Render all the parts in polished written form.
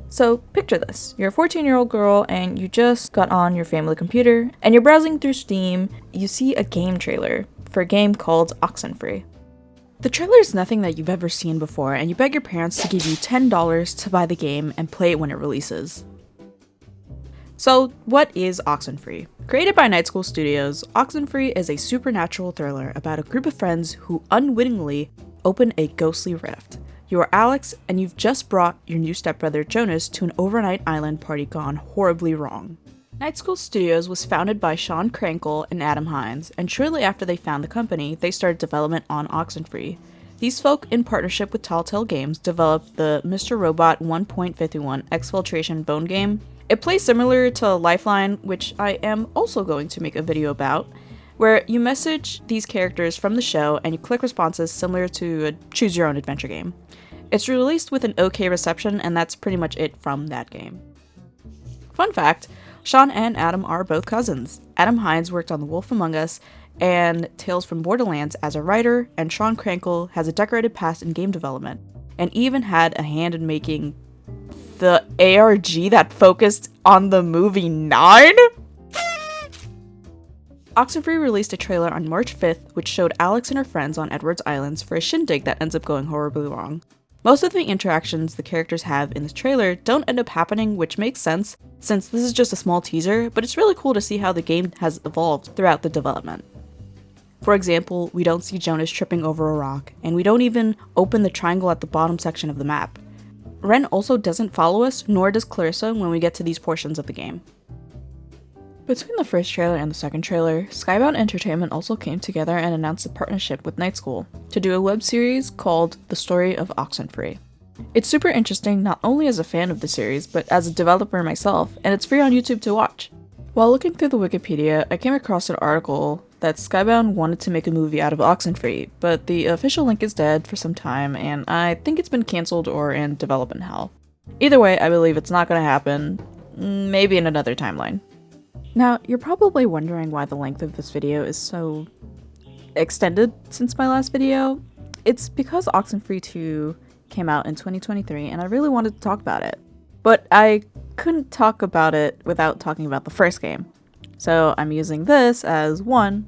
So picture this, you're a 14-year-old girl and you just got on your family computer and you're browsing through Steam, you see a game trailer for a game called Oxenfree. The trailer is nothing that you've ever seen before and you beg your parents to give you $10 to buy the game and play it when it releases. So what is Oxenfree? Created by Night School Studios, Oxenfree is a supernatural thriller about a group of friends who unwittingly open a ghostly rift. You are Alex, and you've just brought your new stepbrother Jonas to an overnight island party gone horribly wrong. Night School Studios was founded by Sean Krankel and Adam Hines, and shortly after they found the company, they started development on Oxenfree. These folk, in partnership with Telltale Games, developed the Mr. Robot 1.51 Exfiltration Bone game. It plays similar to Lifeline, which I am also going to make a video about, where you message these characters from the show and you click responses similar to a choose-your-own-adventure game. It's released with an okay reception, and that's pretty much it from that game. Fun fact, Sean and Adam are both cousins. Adam Hines worked on The Wolf Among Us and Tales from Borderlands as a writer, and Sean Krankel has a decorated past in game development, and even had a hand in making the ARG that focused on the movie 9? Oxenfree released a trailer on March 5th, which showed Alex and her friends on Edwards Islands for a shindig that ends up going horribly wrong. Most of the interactions the characters have in this trailer don't end up happening, which makes sense, since this is just a small teaser, but it's really cool to see how the game has evolved throughout the development. For example, we don't see Jonas tripping over a rock, and we don't even open the triangle at the bottom section of the map. Ren also doesn't follow us, nor does Clarissa when we get to these portions of the game. Between the first trailer and the second trailer, Skybound Entertainment also came together and announced a partnership with Night School to do a web series called The Story of Oxenfree. It's super interesting not only as a fan of the series, but as a developer myself, and it's free on YouTube to watch. While looking through the Wikipedia, I came across an article that Skybound wanted to make a movie out of Oxenfree, but the official link is dead for some time, and I think it's been cancelled or in development hell. Either way, I believe it's not going to happen, maybe in another timeline. Now, you're probably wondering why the length of this video is so extended since my last video. It's because Oxenfree 2 came out in 2023 and I really wanted to talk about it. But I couldn't talk about it without talking about the first game. So I'm using this as 1,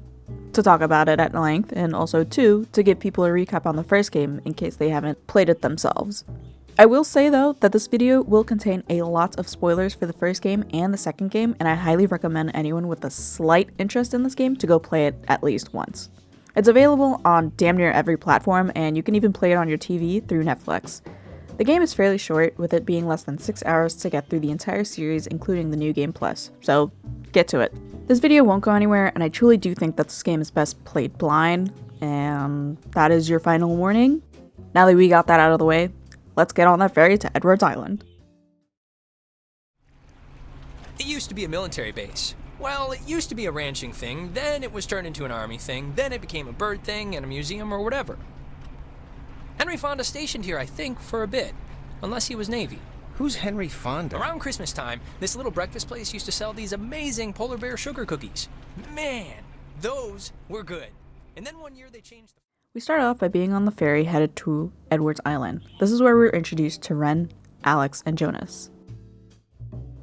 to talk about it at length, and also 2, to give people a recap on the first game in case they haven't played it themselves. I will say though that this video will contain a lot of spoilers for the first game and the second game, and I highly recommend anyone with a slight interest in this game to go play it at least once. It's available on damn near every platform, and you can even play it on your TV through Netflix. The game is fairly short, with it being less than 6 hours to get through the entire series, including the New Game Plus, so get to it. This video won't go anywhere, and I truly do think that this game is best played blind, and that is your final warning. Now that we got that out of the way, let's get on that ferry to Edwards Island. It used to be a military base. Well, it used to be a ranching thing, then it was turned into an army thing, then it became a bird thing and a museum or whatever. Henry Fonda stationed here, I think, for a bit. Unless he was Navy. Who's Henry Fonda? Around Christmas time, this little breakfast place used to sell these amazing polar bear sugar cookies. Man, those were good. And then one year they changed the... We start off by being on the ferry headed to Edwards Island. This is where we're introduced to Ren, Alex, and Jonas.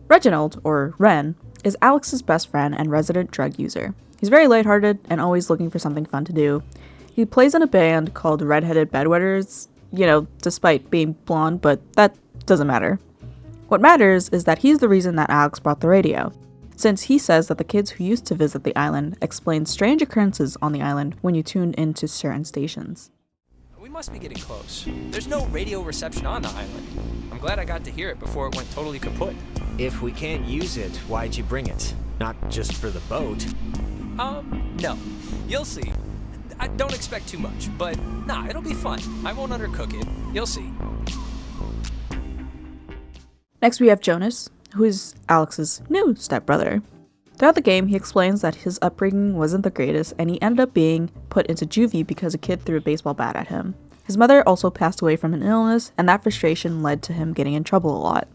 Reginald, or Ren, is Alex's best friend and resident drug user. He's very lighthearted and always looking for something fun to do. He plays in a band called Redheaded Bedwetters, despite being blonde, but that doesn't matter. What matters is that he's the reason that Alex brought the radio, since he says that the kids who used to visit the island explain strange occurrences on the island when you tune into certain stations. We must be getting close. There's no radio reception on the island. I'm glad I got to hear it before it went totally kaput. If we can't use it, why'd you bring it? Not just for the boat. No. You'll see. I don't expect too much, but nah, it'll be fun. I won't undercook it. You'll see. Next we have Jonas, who is Alex's new stepbrother. Throughout the game, he explains that his upbringing wasn't the greatest and he ended up being put into juvie because a kid threw a baseball bat at him. His mother also passed away from an illness, and that frustration led to him getting in trouble a lot.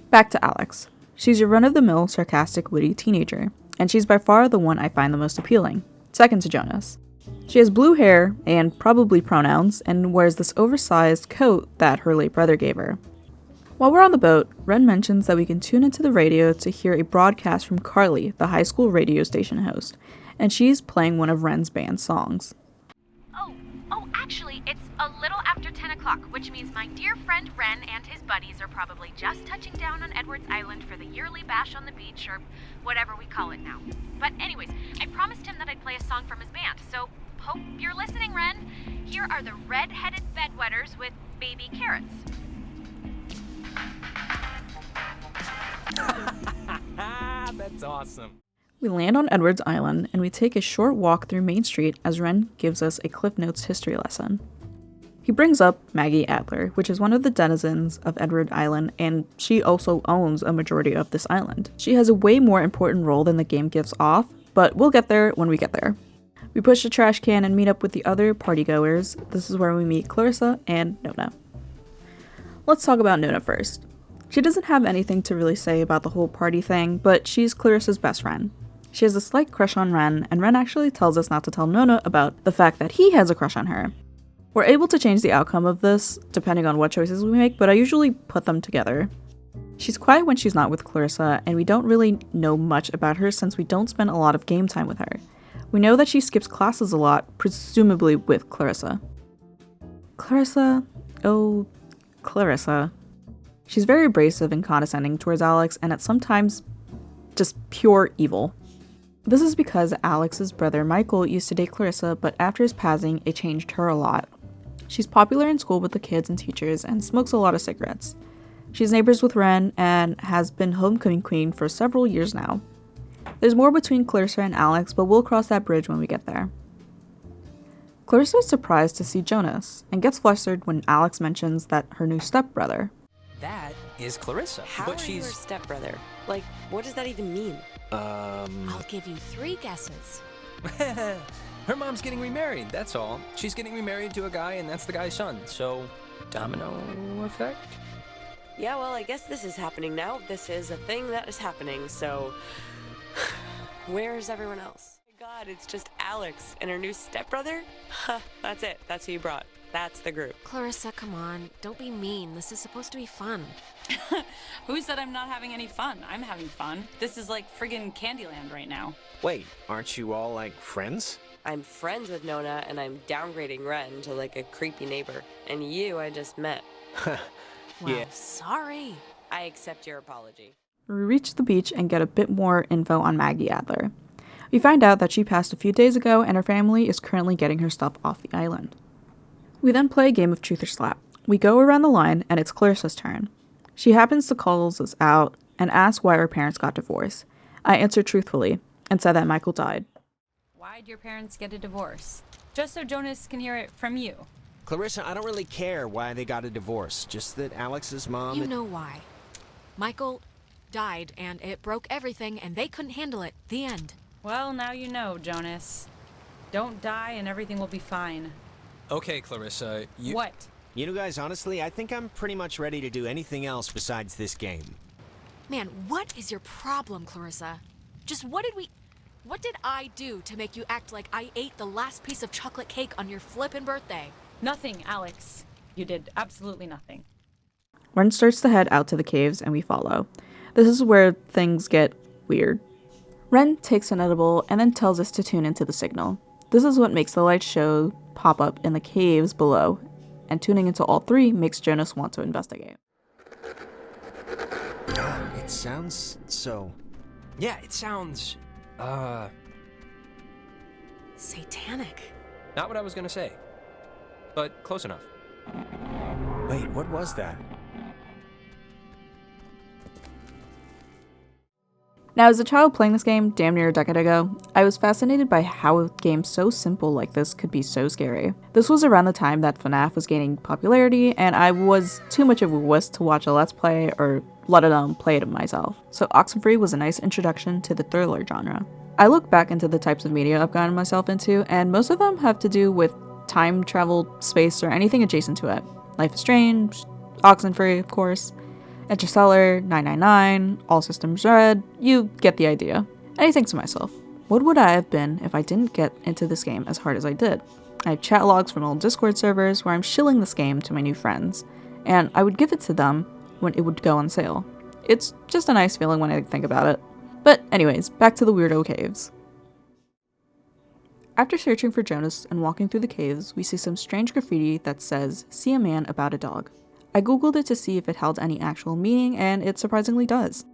Back to Alex. She's your run-of-the-mill, sarcastic, witty teenager, and she's by far the one I find the most appealing, second to Jonas. She has blue hair and probably pronouns, and wears this oversized coat that her late brother gave her. While we're on the boat, Ren mentions that we can tune into the radio to hear a broadcast from Carly, the high school radio station host, and she's playing one of Ren's band songs. Actually, it's a little after 10 o'clock, which means my dear friend Ren and his buddies are probably just touching down on Edwards Island for the yearly bash on the beach, or whatever we call it now. But anyways, I promised him that I'd play a song from his band, so hope you're listening, Ren. Here are the Red-Headed Bedwetters with Baby Carrots. That's awesome. We land on Edwards Island, and we take a short walk through Main Street as Ren gives us a Cliff Notes history lesson. He brings up Maggie Adler, which is one of the denizens of Edward Island, and she also owns a majority of this island. She has a way more important role than the game gives off, but we'll get there when we get there. We push the trash can and meet up with the other partygoers. This is where we meet Clarissa and Nona. Let's talk about Nona first. She doesn't have anything to really say about the whole party thing, but she's Clarissa's best friend. She has a slight crush on Ren, and Ren actually tells us not to tell Nona about the fact that he has a crush on her. We're able to change the outcome of this, depending on what choices we make, but I usually put them together. She's quiet when she's not with Clarissa, and we don't really know much about her since we don't spend a lot of game time with her. We know that she skips classes a lot, presumably with Clarissa. Clarissa? Oh, Clarissa. She's very abrasive and condescending towards Alex, and at sometimes just pure evil. This is because Alex's brother Michael used to date Clarissa, but after his passing, it changed her a lot. She's popular in school with the kids and teachers and smokes a lot of cigarettes. She's neighbors with Ren and has been homecoming queen for several years now. There's more between Clarissa and Alex, but we'll cross that bridge when we get there. Clarissa is surprised to see Jonas and gets flustered when Alex mentions that her new stepbrother. That is Clarissa. How but are she's you her stepbrother? Like, what does that even mean? I'll give you 3 guesses. Her mom's getting remarried, that's all. She's getting remarried to a guy, and that's the guy's son. So, domino effect? Yeah, well, I guess this is happening now. This is a thing that is happening, so... Where's everyone else? Oh my god, it's just Alex and her new stepbrother? Huh, that's it. That's who you brought. That's the group. Clarissa, come on. Don't be mean. This is supposed to be fun. Who said I'm not having any fun? I'm having fun. This is like friggin' Candyland right now. Wait, aren't you all, like, friends? I'm friends with Nona, and I'm downgrading Ren to, like, a creepy neighbor. And you, I just met. Well, Yeah. sorry. I accept your apology. We reach the beach and get a bit more info on Maggie Adler. We find out that she passed a few days ago and her family is currently getting her stuff off the island. We then play a game of Truth or Slap. We go around the line and it's Clarissa's turn. She happens to call us out and ask why her parents got divorced. I answered truthfully and said that Michael died. Why'd your parents get a divorce? Just so Jonas can hear it from you. Clarissa, I don't really care why they got a divorce, just that Alex's mom... You know why. Michael died, and it broke everything, and they couldn't handle it. The end. Well, now you know, Jonas. Don't die and everything will be fine. Okay, Clarissa, you... What? You know, guys, honestly, I think I'm pretty much ready to do anything else besides this game. Man, what is your problem, Clarissa? Just what did I do to make you act like I ate the last piece of chocolate cake on your flippin' birthday? Nothing, Alex. You did absolutely nothing. Ren starts to head out to the caves and we follow. This is where things get weird. Ren takes an edible and then tells us to tune into the signal. This is what makes the light show pop up in the caves below, and tuning into all 3 makes Jonas want to investigate. God, it sounds so... Yeah, it sounds... Satanic. Not what I was gonna say. But close enough. Wait, what was that? Now, as a child playing this game damn near a decade ago, I was fascinated by how a game so simple like this could be so scary. This was around the time that FNAF was gaining popularity, and I was too much of a wuss to watch a Let's Play or let alone play it myself, so Oxenfree was a nice introduction to the thriller genre. I look back into the types of media I've gotten myself into, and most of them have to do with time travel, space, or anything adjacent to it. Life is Strange, Oxenfree, of course, Interstellar, 999, All Systems Red, you get the idea. And I think to myself, what would I have been if I didn't get into this game as hard as I did? I have chat logs from old Discord servers where I'm shilling this game to my new friends, and I would give it to them, when it would go on sale. It's just a nice feeling when I think about it. But anyways, back to the weirdo caves. After searching for Jonas and walking through the caves, we see some strange graffiti that says, "See a man about a dog." I googled it to see if it held any actual meaning, and it surprisingly does.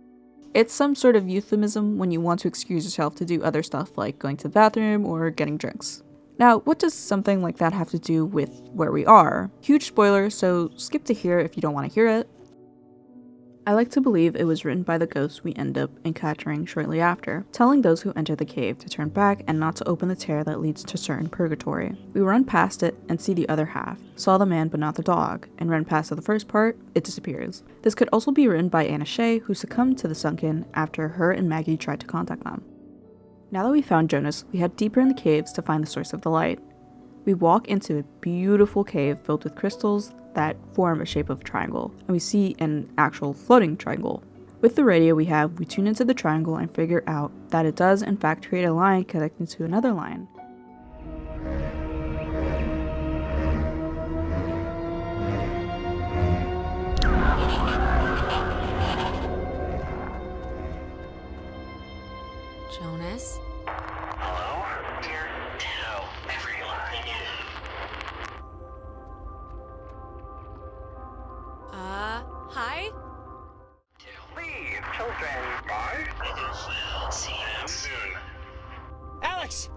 It's some sort of euphemism when you want to excuse yourself to do other stuff like going to the bathroom or getting drinks. Now, what does something like that have to do with where we are? Huge spoiler, so skip to here if you don't want to hear it. I like to believe it was written by the ghost we end up encountering shortly after, telling those who enter the cave to turn back and not to open the tear that leads to certain purgatory. We run past it and see the other half, saw the man but not the dog, and run past to the first part, it disappears. This could also be written by Anna Shea, who succumbed to the sunken after her and Maggie tried to contact them. Now that we found Jonas, we head deeper in the caves to find the source of the light. We walk into a beautiful cave filled with crystals that form a shape of a triangle, and we see an actual floating triangle. With the radio we tune into the triangle and figure out that it does in fact create a line connecting to another line. Jonas? Hello? Dear Ditto, everyone. Hi? Leave, children. Bye. Brothers will see you soon. Alex!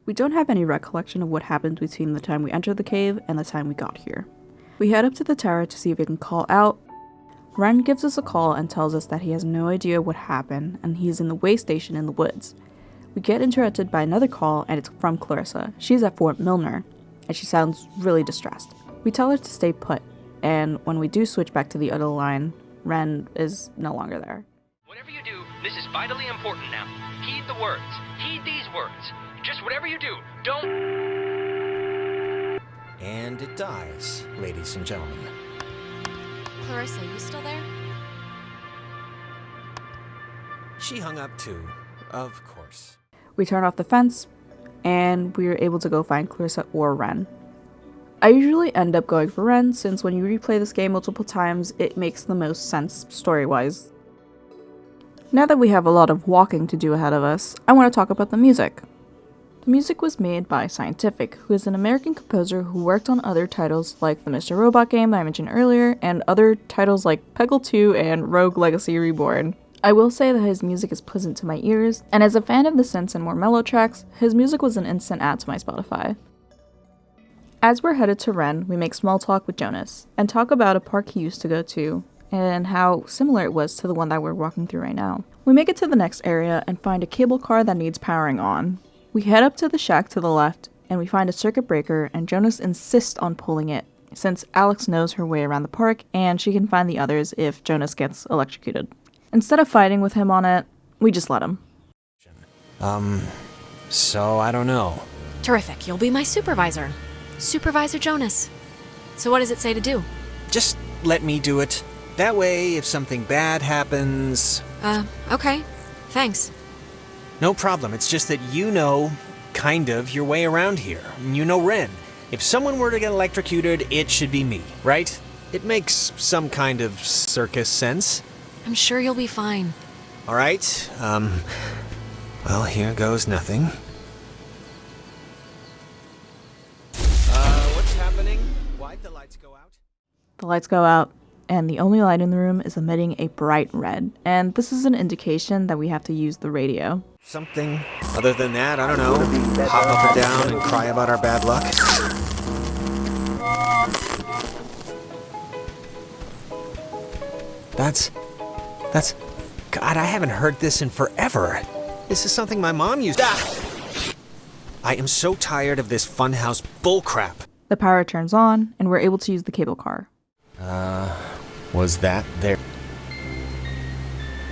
We don't have any recollection of what happened between the time we entered the cave and the time we got here. We head up to the tower to see if we can call out. Ren gives us a call and tells us that he has no idea what happened and he's in the way station in the woods. We get interrupted by another call and it's from Clarissa. She's at Fort Milner and she sounds really distressed. We tell her to stay put, and when we do switch back to the other line, Ren is no longer there. Whatever you do, this is vitally important now. Heed the words. Heed these words. Just whatever you do, don't... And it dies, ladies and gentlemen. Clarissa, you still there? She hung up too, of course. We turn off the fence, and we are able to go find Clarissa or Ren. I usually end up going for Ren, since when you replay this game multiple times, it makes the most sense story-wise. Now that we have a lot of walking to do ahead of us, I want to talk about the music. The music was made by Scientific, who is an American composer who worked on other titles like the Mr. Robot game that I mentioned earlier, and other titles like Peggle 2 and Rogue Legacy Reborn. I will say that his music is pleasant to my ears, and as a fan of the synths and more mellow tracks, his music was an instant add to my Spotify. As we're headed to Ren, we make small talk with Jonas, and talk about a park he used to go to, and how similar it was to the one that we're walking through right now. We make it to the next area and find a cable car that needs powering on. We head up to the shack to the left, and we find a circuit breaker, and Jonas insists on pulling it, since Alex knows her way around the park, and she can find the others if Jonas gets electrocuted. Instead of fighting with him on it, we just let him. So I don't know. Terrific, you'll be my supervisor. Supervisor Jonas. So what does it say to do? Just let me do it. That way, if something bad happens... Okay. Thanks. No problem, it's just that you know, kind of, your way around here. You know Ren. If someone were to get electrocuted, it should be me, right? It makes some kind of circus sense. I'm sure you'll be fine. Alright, well, here goes nothing. What's happening? Why'd the lights go out? The lights go out, and the only light in the room is emitting a bright red, and this is an indication that we have to use the radio. Something other than that, I don't know. Hop up and down and cry about our bad luck. That's... God, I haven't heard this in forever. This is something my mom used to... I am so tired of this funhouse bullcrap. The power turns on, and we're able to use the cable car. Was that there?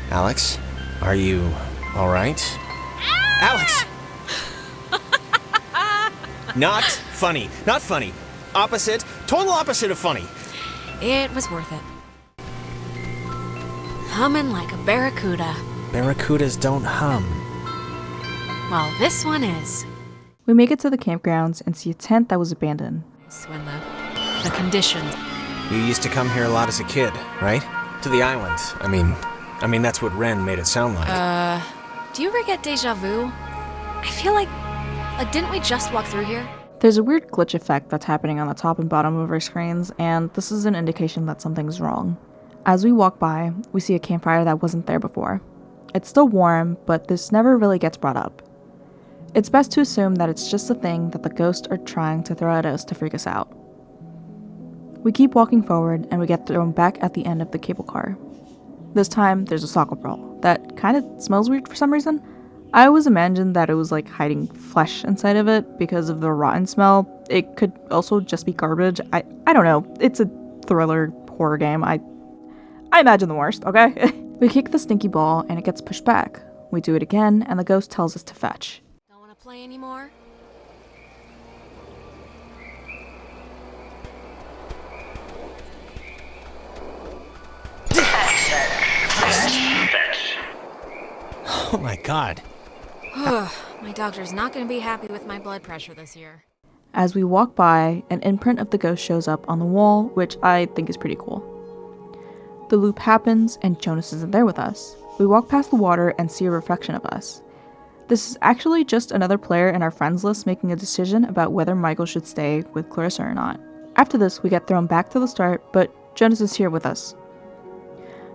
Alex? Are you alright? Alex! Not funny. Not funny. Opposite. Total opposite of funny. It was worth it. Humming like a barracuda. Barracudas don't hum. Well, this one is. We make it to the campgrounds and see a tent that was abandoned. It's when the conditions. You used to come here a lot as a kid, right? To the island. I mean that's what Ren made it sound like. Do you ever get deja vu? I feel like didn't we just walk through here? There's a weird glitch effect that's happening on the top and bottom of our screens, and this is an indication that something's wrong. As we walk by, we see a campfire that wasn't there before. It's still warm, but this never really gets brought up. It's best to assume that it's just a thing that the ghosts are trying to throw at us to freak us out. We keep walking forward, and we get thrown back at the end of the cable car. This time, there's a soccer ball that kind of smells weird for some reason. I always imagined that it was like hiding flesh inside of it because of the rotten smell. It could also just be garbage. I don't know. It's a thriller horror game. I imagine the worst, okay? We kick the stinky ball and it gets pushed back. We do it again and the ghost tells us to fetch. Don't want to play anymore? Oh my god. My doctor's not going to be happy with my blood pressure this year. As we walk by, an imprint of the ghost shows up on the wall, which I think is pretty cool. The loop happens and Jonas isn't there with us. We walk past the water and see a reflection of us. This is actually just another player in our friends list making a decision about whether Michael should stay with Clarissa or not. After this, we get thrown back to the start, but Jonas is here with us.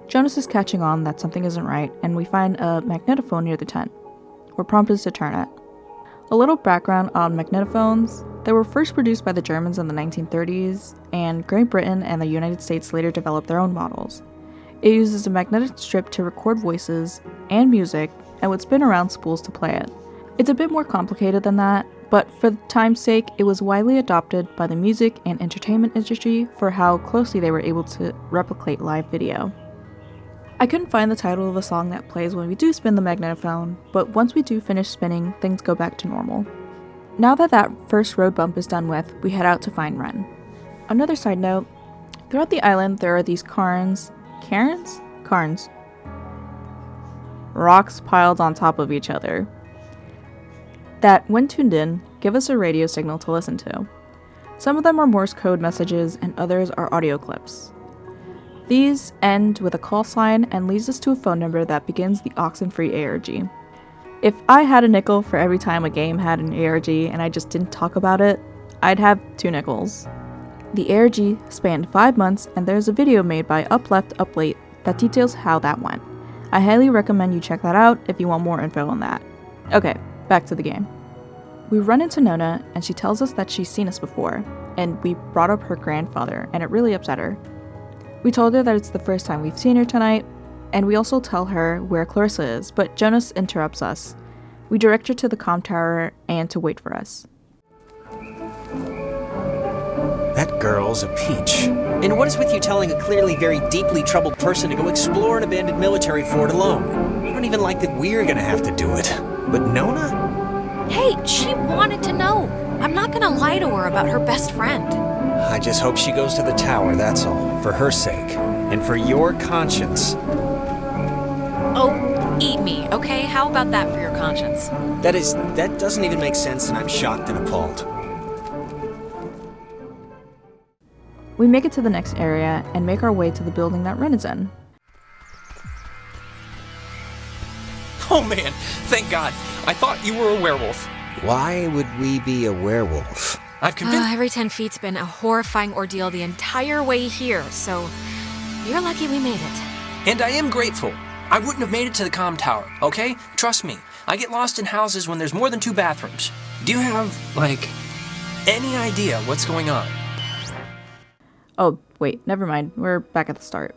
Jonas is catching on that something isn't right, and we find a magnetophone near the tent. We're prompted to turn it. A little background on magnetophones. They were first produced by the Germans in the 1930s, and Great Britain and the United States later developed their own models. It uses a magnetic strip to record voices and music, and would spin around spools to play it. It's a bit more complicated than that, but for time's sake, it was widely adopted by the music and entertainment industry for how closely they were able to replicate live video. I couldn't find the title of the song that plays when we do spin the magnetophone, but once we do finish spinning, things go back to normal. Now that first road bump is done with, we head out to find Ren. Another side note, throughout the island there are these cairns, rocks piled on top of each other, that when tuned in, give us a radio signal to listen to. Some of them are Morse code messages and others are audio clips. These end with a call sign and leads us to a phone number that begins the Oxenfree ARG. If I had a nickel for every time a game had an ARG and I just didn't talk about it, I'd have 2 nickels. The ARG spanned 5 months and there's a video made by Up Left Up Late that details how that went. I highly recommend you check that out if you want more info on that. Okay, back to the game. We run into Nona and she tells us that she's seen us before, and we brought up her grandfather and it really upset her. We told her that it's the first time we've seen her tonight, and we also tell her where Clarissa is, but Jonas interrupts us. We direct her to the comm tower and to wait for us. That girl's a peach. And what is with you telling a clearly very deeply troubled person to go explore an abandoned military fort alone? I don't even like that we're gonna have to do it. But Nona? Hey, she wanted to know. I'm not gonna lie to her about her best friend. I just hope she goes to the tower, that's all. For her sake. And for your conscience. Oh, eat me, okay? How about that for your conscience? That doesn't even make sense, and I'm shocked and appalled. We make it to the next area and make our way to the building that Ren is in. Oh man, thank God. I thought you were a werewolf. Why would we be a werewolf? I've convinced. Every 10 feet's been a horrifying ordeal the entire way here, so you're lucky we made it. And I am grateful. I wouldn't have made it to the comm tower, okay? Trust me. I get lost in houses when there's more than 2 bathrooms. Do you have, any idea what's going on? Oh, wait, never mind. We're back at the start.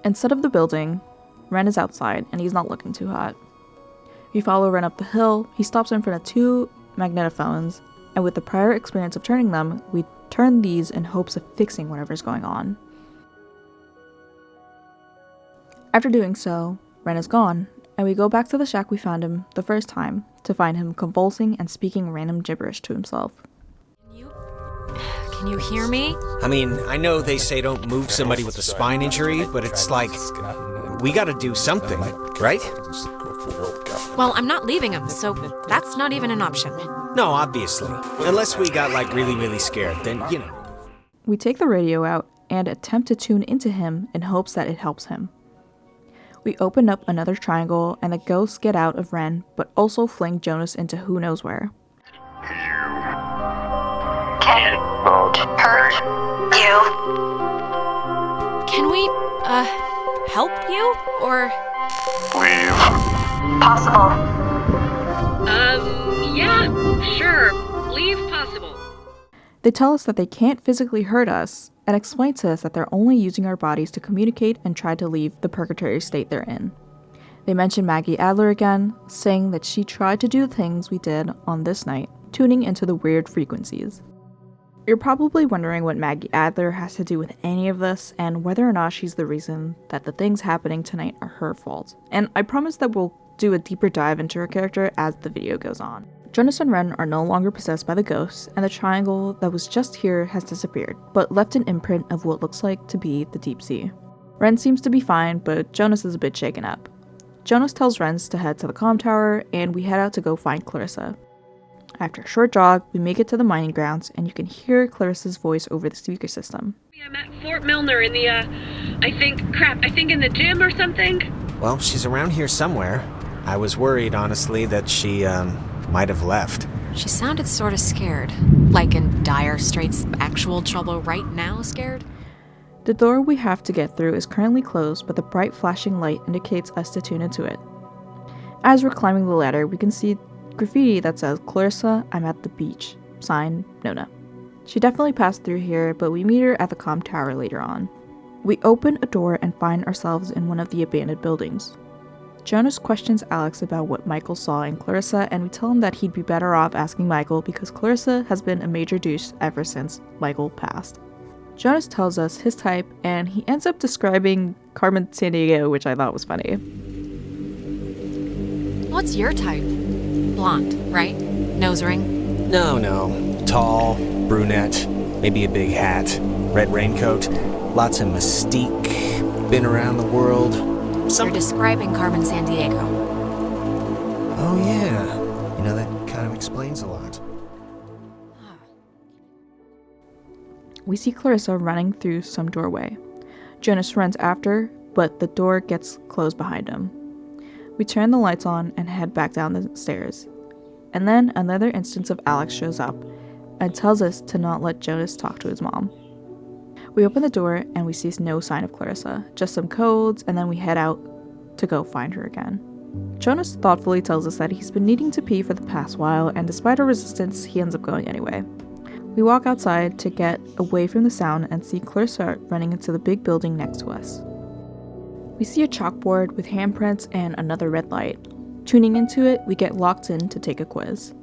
Instead of the building, Ren is outside and he's not looking too hot. We follow Ren up the hill. He stops in front of 2 magnetophones, and with the prior experience of turning them, we turn these in hopes of fixing whatever's going on. After doing so, Ren is gone, and we go back to the shack we found him the first time to find him convulsing and speaking random gibberish to himself. Can you hear me? I mean, I know they say don't move somebody with a spine injury, but it's like, we gotta do something, right? Well, I'm not leaving him, so that's not even an option. No, obviously. Unless we got like really, really scared, then, you know. We take the radio out and attempt to tune into him in hopes that it helps him. We open up another triangle and the ghosts get out of Ren, but also fling Jonas into who knows where. Won't hurt you. Can we, help you? Or... Leave. Possible. Yeah, sure. Leave possible. They tell us that they can't physically hurt us, and explain to us that they're only using our bodies to communicate and try to leave the purgatory state they're in. They mention Maggie Adler again, saying that she tried to do the things we did on this night, tuning into the weird frequencies. You're probably wondering what Maggie Adler has to do with any of this, and whether or not she's the reason that the things happening tonight are her fault. And I promise that we'll do a deeper dive into her character as the video goes on. Jonas and Ren are no longer possessed by the ghosts, and the triangle that was just here has disappeared, but left an imprint of what looks like to be the deep sea. Ren seems to be fine, but Jonas is a bit shaken up. Jonas tells Ren to head to the comm tower, and we head out to go find Clarissa. After a short jog, we make it to the mining grounds, and you can hear Clarissa's voice over the speaker system. I'm at Fort Milner in the, I think in the gym or something. Well, she's around here somewhere. I was worried, honestly, that she, might have left. She sounded sort of scared. Like in dire straits, actual trouble right now scared? The door we have to get through is currently closed, but the bright flashing light indicates us to tune into it. As we're climbing the ladder, we can see graffiti that says, "Clarissa, I'm at the beach." Signed, Nona. She definitely passed through here, but we meet her at the comm tower later on. We open a door and find ourselves in one of the abandoned buildings. Jonas questions Alex about what Michael saw in Clarissa, and we tell him that he'd be better off asking Michael because Clarissa has been a major douche ever since Michael passed. Jonas tells us his type, and he ends up describing Carmen Sandiego, which I thought was funny. What's your type? Blonde, right? Nose ring? No. Tall, brunette, maybe a big hat, red raincoat, lots of mystique, been around the world. You're describing Carmen Sandiego. Oh yeah. You know, that kind of explains a lot. We see Clarissa running through some doorway. Jonas runs after, but the door gets closed behind him. We turn the lights on and head back down the stairs. And then another instance of Alex shows up and tells us to not let Jonas talk to his mom. We open the door and we see no sign of Clarissa, just some codes, and then we head out to go find her again. Jonas thoughtfully tells us that he's been needing to pee for the past while, and despite our resistance, he ends up going anyway. We walk outside to get away from the sound and see Clarissa running into the big building next to us. We see a chalkboard with handprints and another red light. Tuning into it, we get locked in to take a quiz.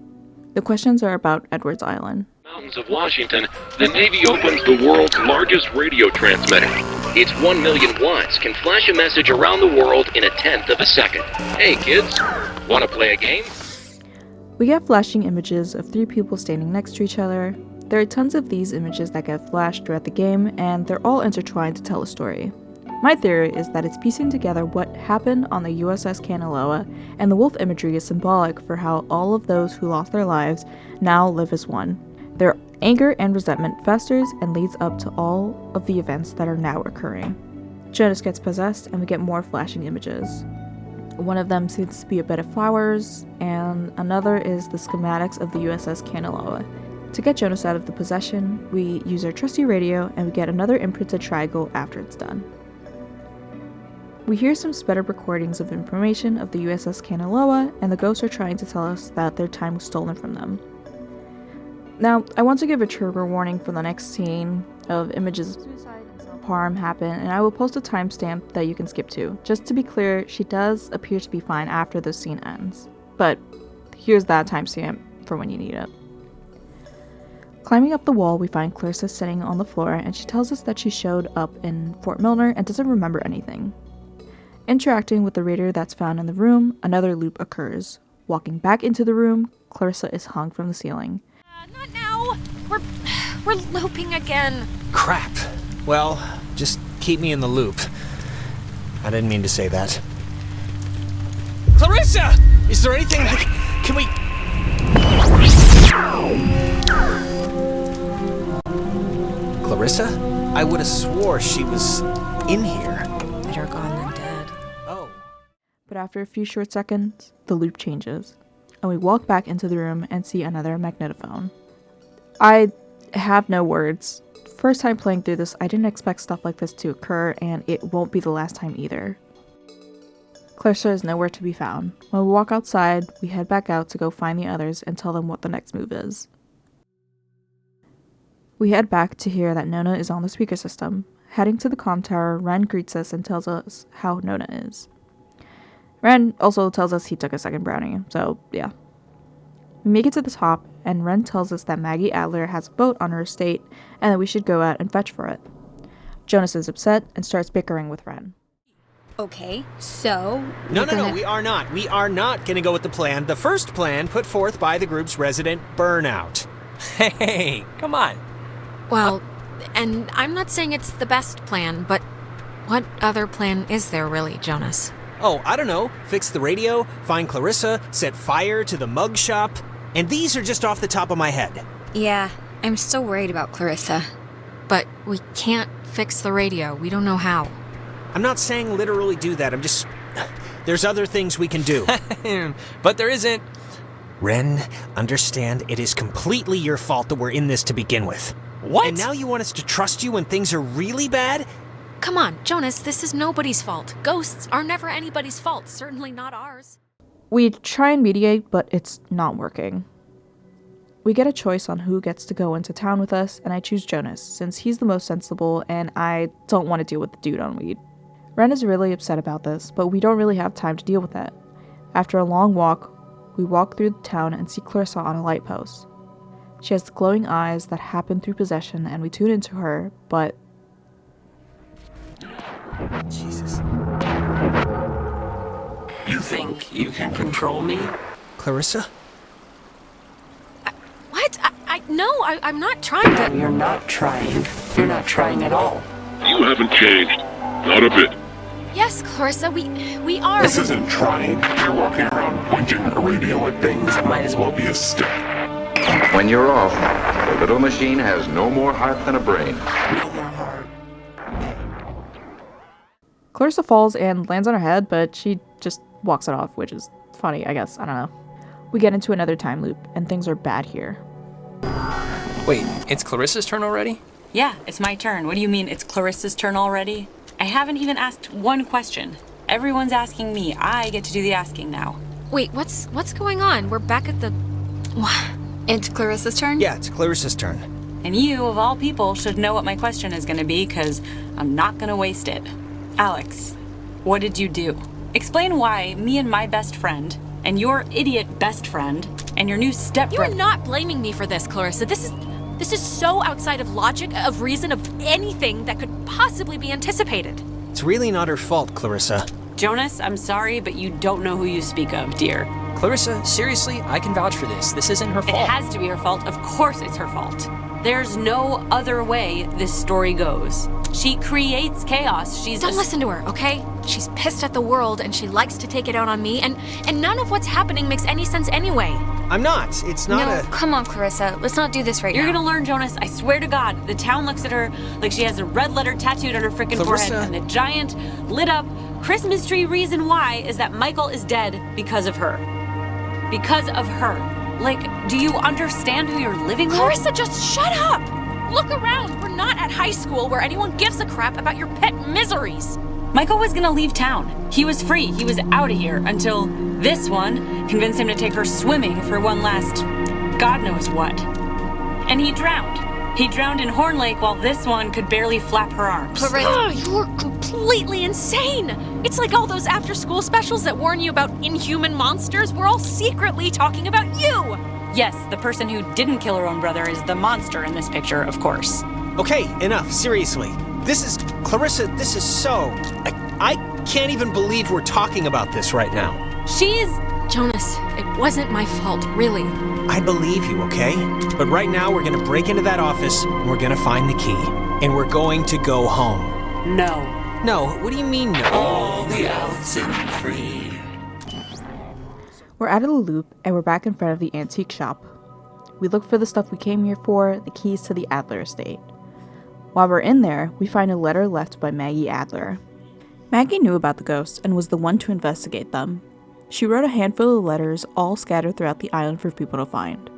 The questions are about Edwards Island. Mountains of Washington, the Navy opens the world's largest radio transmitter. It's 1 million watts, can flash a message around the world in 1/10 of a second. Hey kids, wanna play a game? We get flashing images of 3 people standing next to each other. There are tons of these images that get flashed throughout the game, and they're all intertwined to tell a story. My theory is that it's piecing together what happened on the USS Kanaloa, and the wolf imagery is symbolic for how all of those who lost their lives now live as one. Their anger and resentment festers and leads up to all of the events that are now occurring. Jonas gets possessed and we get more flashing images. One of them seems to be a bed of flowers, and another is the schematics of the USS Kanaloa. To get Jonas out of the possession, we use our trusty radio and we get another imprinted triangle after it's done. We hear some sped up recordings of information of the USS Kanaloa, and the ghosts are trying to tell us that their time was stolen from them. Now, I want to give a trigger warning for the next scene of images of suicide and self-harm happen, and I will post a timestamp that you can skip to. Just to be clear, she does appear to be fine after the scene ends. But here's that timestamp for when you need it. Climbing up the wall, we find Clarissa sitting on the floor, and she tells us that she showed up in Fort Milner and doesn't remember anything. Interacting with the radar that's found in the room, another loop occurs. Walking back into the room, Clarissa is hung from the ceiling. Not now! We're We're looping again. Crap. Well, just keep me in the loop. I didn't mean to say that. Clarissa! Is there anything can we... Clarissa? I would have swore she was in here. Better gone than dead. Oh. But after a few short seconds, the loop changes, and we walk back into the room and see another magnetophone. I have no words. First time playing through this, I didn't expect stuff like this to occur, and it won't be the last time either. Clarissa is nowhere to be found. When we walk outside, we head back out to go find the others and tell them what the next move is. We head back to hear that Nona is on the speaker system. Heading to the comm tower, Ren greets us and tells us how Nona is. Ren also tells us he took a second brownie, so yeah. We make it to the top, and Ren tells us that Maggie Adler has a boat on her estate and that we should go out and fetch for it. Jonas is upset and starts bickering with Ren. Okay, so... No, we are not. We are not gonna go with the plan. The first plan put forth by the group's resident Burnout. Hey, come on. Well, and I'm not saying it's the best plan, but what other plan is there really, Jonas? Oh, I don't know. Fix the radio, find Clarissa, set fire to the mug shop. And these are just off the top of my head. Yeah, I'm still worried about Clarissa. But we can't fix the radio. We don't know how. I'm not saying literally do that. I'm just... There's other things we can do. But there isn't. Ren, understand it is completely your fault that we're in this to begin with. What? And now you want us to trust you when things are really bad? Come on, Jonas, this is nobody's fault. Ghosts are never anybody's fault, certainly not ours. We try and mediate, but it's not working. We get a choice on who gets to go into town with us, and I choose Jonas, since he's the most sensible and I don't want to deal with the dude on weed. Ren is really upset about this, but we don't really have time to deal with it. After a long walk, we walk through the town and see Clarissa on a light post. She has the glowing eyes that happen through possession, and we tune into her, but... Jesus. You think you can control me? Clarissa? What? I'm not trying to... You're not trying. You're not trying at all. You haven't changed. Not a bit. Yes, Clarissa, we are... This isn't trying. You're walking around pointing a radio at things. It might as well be a stick. When you're off, the little machine has no more heart than a brain. No more heart. Clarissa falls and lands on her head, but she just walks it off, which is funny, I guess. I don't know. We get into another time loop, and things are bad here. Wait, it's Clarissa's turn already? Yeah, it's my turn. What do you mean it's Clarissa's turn already? I haven't even asked one question. Everyone's asking me. I get to do the asking now. Wait, what's going on? We're back at the... It's Clarissa's turn? Yeah, it's Clarissa's turn. And you, of all people, should know what my question is going to be, because I'm not going to waste it. Alex, what did you do? Explain why me and my best friend, and your idiot best friend, and your new stepbrother... You're not blaming me for this, Clarissa. This is so outside of logic, of reason, of anything that could possibly be anticipated. It's really not her fault, Clarissa. Jonas, I'm sorry, but you don't know who you speak of, dear. Clarissa, seriously, I can vouch for this. This isn't her fault. It has to be her fault. Of course it's her fault. There's no other way this story goes. She creates chaos. Don't listen to her, okay? She's pissed at the world and she likes to take it out on me, and none of what's happening makes any sense anyway. I'm not. It's not No, come on, Clarissa. Let's not do this right You're now. gonna learn, Jonas. I swear to God. The town looks at her like she has a red letter tattooed on her freaking forehead, and the giant, lit up Christmas tree reason why is that Michael is dead because of her. Because of her. Like, do you understand who you're living with? Clarissa, just shut up! Look around. We're not at high school where anyone gives a crap about your pet miseries. Michael was gonna leave town. He was free. He was out of here until this one convinced him to take her swimming for one last God knows what. And he drowned. He drowned in Horn Lake while this one could barely flap her arms. Clarissa, you're completely insane! It's like all those after-school specials that warn you about inhuman monsters. We're all secretly talking about you! Yes, the person who didn't kill her own brother is the monster in this picture, of course. Okay, enough, seriously. Clarissa, this is so... I can't even believe we're talking about this right now. She's... Jonas, it wasn't my fault, really. I believe you, okay? But right now we're gonna break into that office, and we're gonna find the key. And we're going to go home. No. No, what do you mean no? All the Oxenfree. We're out of the loop, and we're back in front of the antique shop. We look for the stuff we came here for, the keys to the Adler estate. While we're in there, we find a letter left by Maggie Adler. Maggie knew about the ghosts and was the one to investigate them. She wrote a handful of letters all scattered throughout the island for people to find.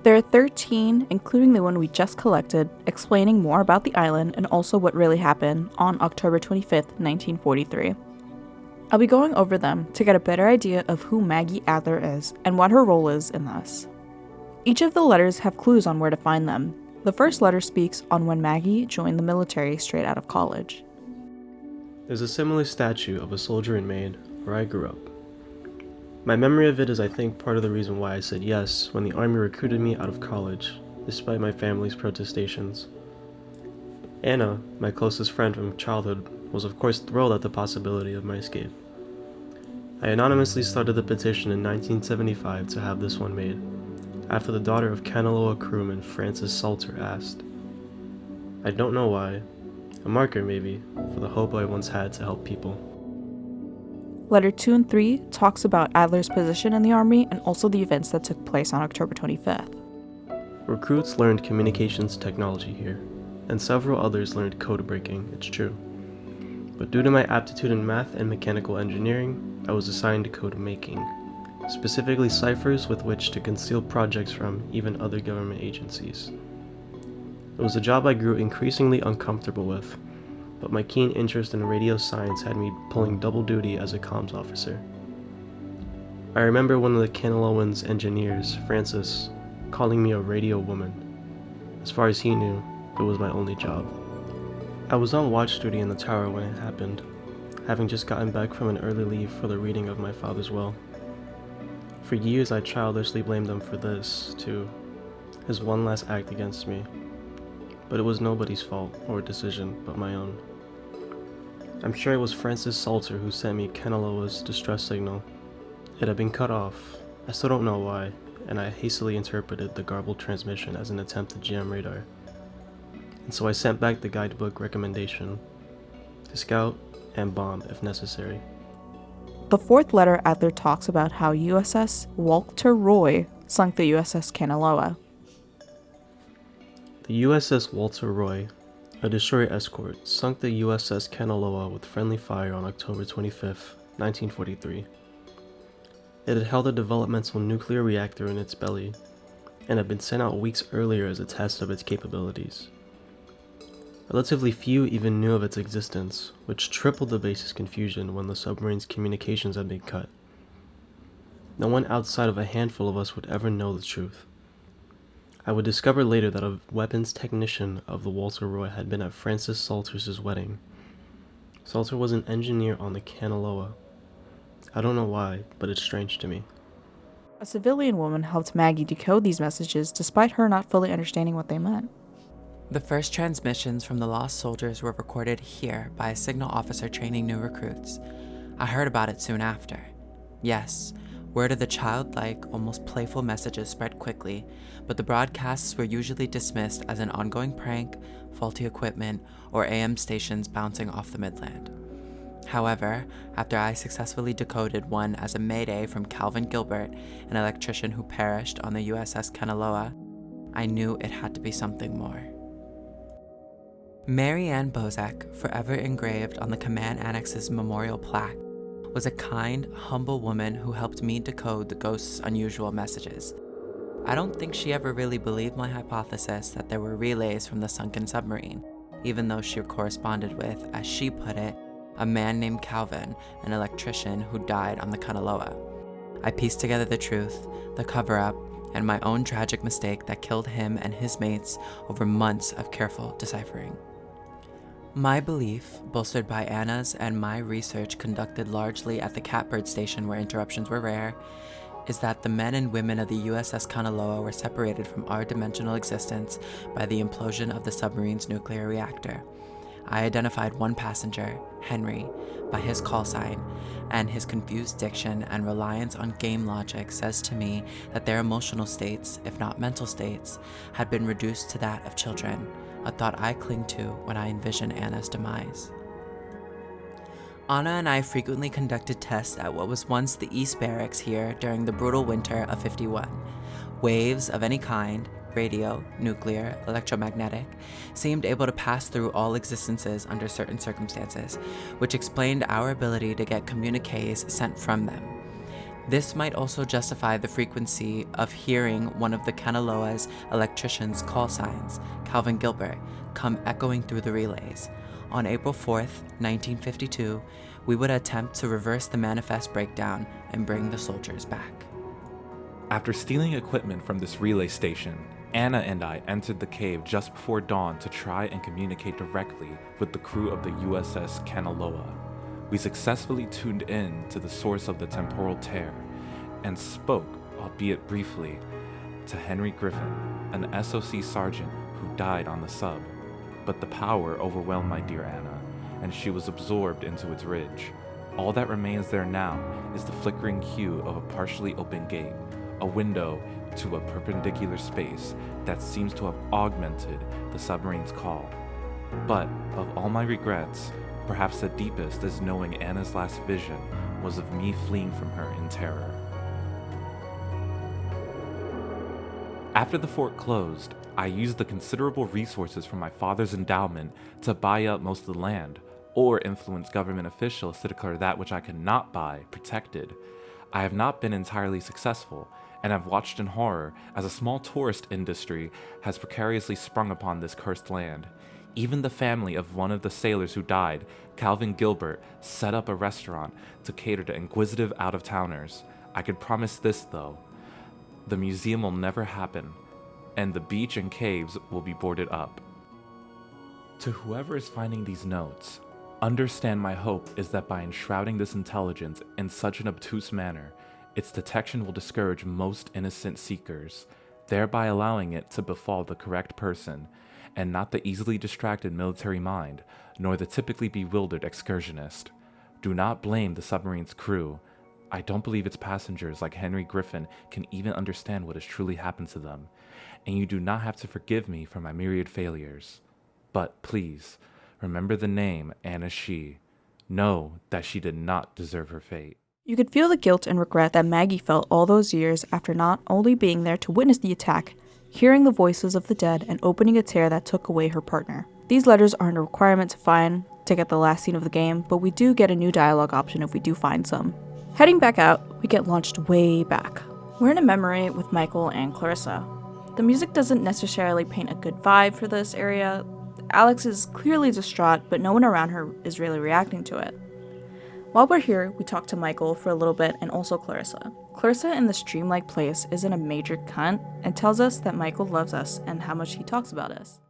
There are 13, including the one we just collected, explaining more about the island and also what really happened on October 25th, 1943. I'll be going over them to get a better idea of who Maggie Adler is and what her role is in this. Each of the letters have clues on where to find them. The first letter speaks on when Maggie joined the military straight out of college. There's a similar statue of a soldier in Maine, where I grew up. My memory of it is, I think, part of the reason why I said yes when the Army recruited me out of college, despite my family's protestations. Anna, my closest friend from childhood, was of course thrilled at the possibility of my escape. I anonymously started the petition in 1975 to have this one made, after the daughter of Kanaloa crewman Francis Salter asked. I don't know why. A marker, maybe, for the hope I once had to help people. Letter 2 and 3 talks about Adler's position in the Army and also the events that took place on October 25th. Recruits learned communications technology here, and several others learned code breaking, it's true. But due to my aptitude in math and mechanical engineering, I was assigned to code making, specifically ciphers with which to conceal projects from even other government agencies. It was a job I grew increasingly uncomfortable with, but my keen interest in radio science had me pulling double duty as a comms officer. I remember one of the Kanaloan's engineers, Francis, calling me a radio woman. As far as he knew, it was my only job. I was on watch duty in the tower when it happened, having just gotten back from an early leave for the reading of my father's will. For years I childishly blamed him for this, too, his one last act against me. But it was nobody's fault or decision but my own. I'm sure it was Francis Salter who sent me Kanaloa's distress signal. It had been cut off. I still don't know why, and I hastily interpreted the garbled transmission as an attempt to jam radar. And so I sent back the guidebook recommendation to scout and bomb if necessary. The fourth letter Adler talks about how USS Walter Roy sunk the USS Kanaloa. The USS Walter Roy, a destroyer escort, sunk the USS Kanaloa with friendly fire on October 25, 1943. It had held a developmental nuclear reactor in its belly, and had been sent out weeks earlier as a test of its capabilities. Relatively few even knew of its existence, which tripled the base's confusion when the submarine's communications had been cut. No one outside of a handful of us would ever know the truth. I would discover later that a weapons technician of the Walter Roy had been at Francis Salter's wedding. Salter was an engineer on the Kanaloa. I don't know why, but it's strange to me. A civilian woman helped Maggie decode these messages despite her not fully understanding what they meant. The first transmissions from the lost soldiers were recorded here by a signal officer training new recruits. I heard about it soon after. Yes, word of the childlike, almost playful messages spread quickly, but the broadcasts were usually dismissed as an ongoing prank, faulty equipment, or AM stations bouncing off the Midland. However, after I successfully decoded one as a mayday from Calvin Gilbert, an electrician who perished on the USS Kanaloa, I knew it had to be something more. Mary Ann Bozak, forever engraved on the Command Annex's memorial plaque, was a kind, humble woman who helped me decode the ghost's unusual messages. I don't think she ever really believed my hypothesis that there were relays from the sunken submarine, even though she corresponded with, as she put it, a man named Calvin, an electrician who died on the Kanaloa. I pieced together the truth, the cover-up, and my own tragic mistake that killed him and his mates over months of careful deciphering. My belief, bolstered by Anna's and my research conducted largely at the Catbird station where interruptions were rare, is that the men and women of the USS Kanaloa were separated from our dimensional existence by the implosion of the submarine's nuclear reactor. I identified one passenger, Henry, by his call sign, and his confused diction and reliance on game logic says to me that their emotional states, if not mental states, had been reduced to that of children, a thought I cling to when I envision Anna's demise. Anna and I frequently conducted tests at what was once the East Barracks here during the brutal winter of '51. Waves of any kind, radio, nuclear, electromagnetic, seemed able to pass through all existences under certain circumstances, which explained our ability to get communiques sent from them. This might also justify the frequency of hearing one of the Kanaloa's electrician's call signs, Calvin Gilbert, come echoing through the relays. On April 4th, 1952, we would attempt to reverse the manifest breakdown and bring the soldiers back. After stealing equipment from this relay station, Anna and I entered the cave just before dawn to try and communicate directly with the crew of the USS Kanaloa. We successfully tuned in to the source of the temporal tear and spoke, albeit briefly, to Henry Griffin, an SOC sergeant who died on the sub. But the power overwhelmed my dear Anna, and she was absorbed into its ridge. All that remains there now is the flickering hue of a partially open gate, a window to a perpendicular space that seems to have augmented the submarine's call. But of all my regrets, perhaps the deepest is knowing Anna's last vision was of me fleeing from her in terror. After the fort closed, I used the considerable resources from my father's endowment to buy up most of the land, or influence government officials to declare that which I could not buy protected. I have not been entirely successful, and have watched in horror as a small tourist industry has precariously sprung upon this cursed land. Even the family of one of the sailors who died, Calvin Gilbert, set up a restaurant to cater to inquisitive out-of-towners. I can promise this, though. The museum will never happen, and the beach and caves will be boarded up. To whoever is finding these notes, understand my hope is that by enshrouding this intelligence in such an obtuse manner, its detection will discourage most innocent seekers, thereby allowing it to befall the correct person, and not the easily distracted military mind, nor the typically bewildered excursionist. Do not blame the submarine's crew. I don't believe its passengers like Henry Griffin can even understand what has truly happened to them, and you do not have to forgive me for my myriad failures. But please, remember the name Anna She. Know that she did not deserve her fate. You could feel the guilt and regret that Maggie felt all those years after not only being there to witness the attack, hearing the voices of the dead, and opening a tear that took away her partner. These letters aren't a requirement to find to get the last scene of the game, but we do get a new dialogue option if we do find some. Heading back out, we get launched way back. We're in a memory with Michael and Clarissa. The music doesn't necessarily paint a good vibe for this area. Alex is clearly distraught, but no one around her is really reacting to it. While we're here, we talk to Michael for a little bit and also Clarissa. Clarissa in this dreamlike place isn't a major cunt and tells us that Michael loves us and how much he talks about us.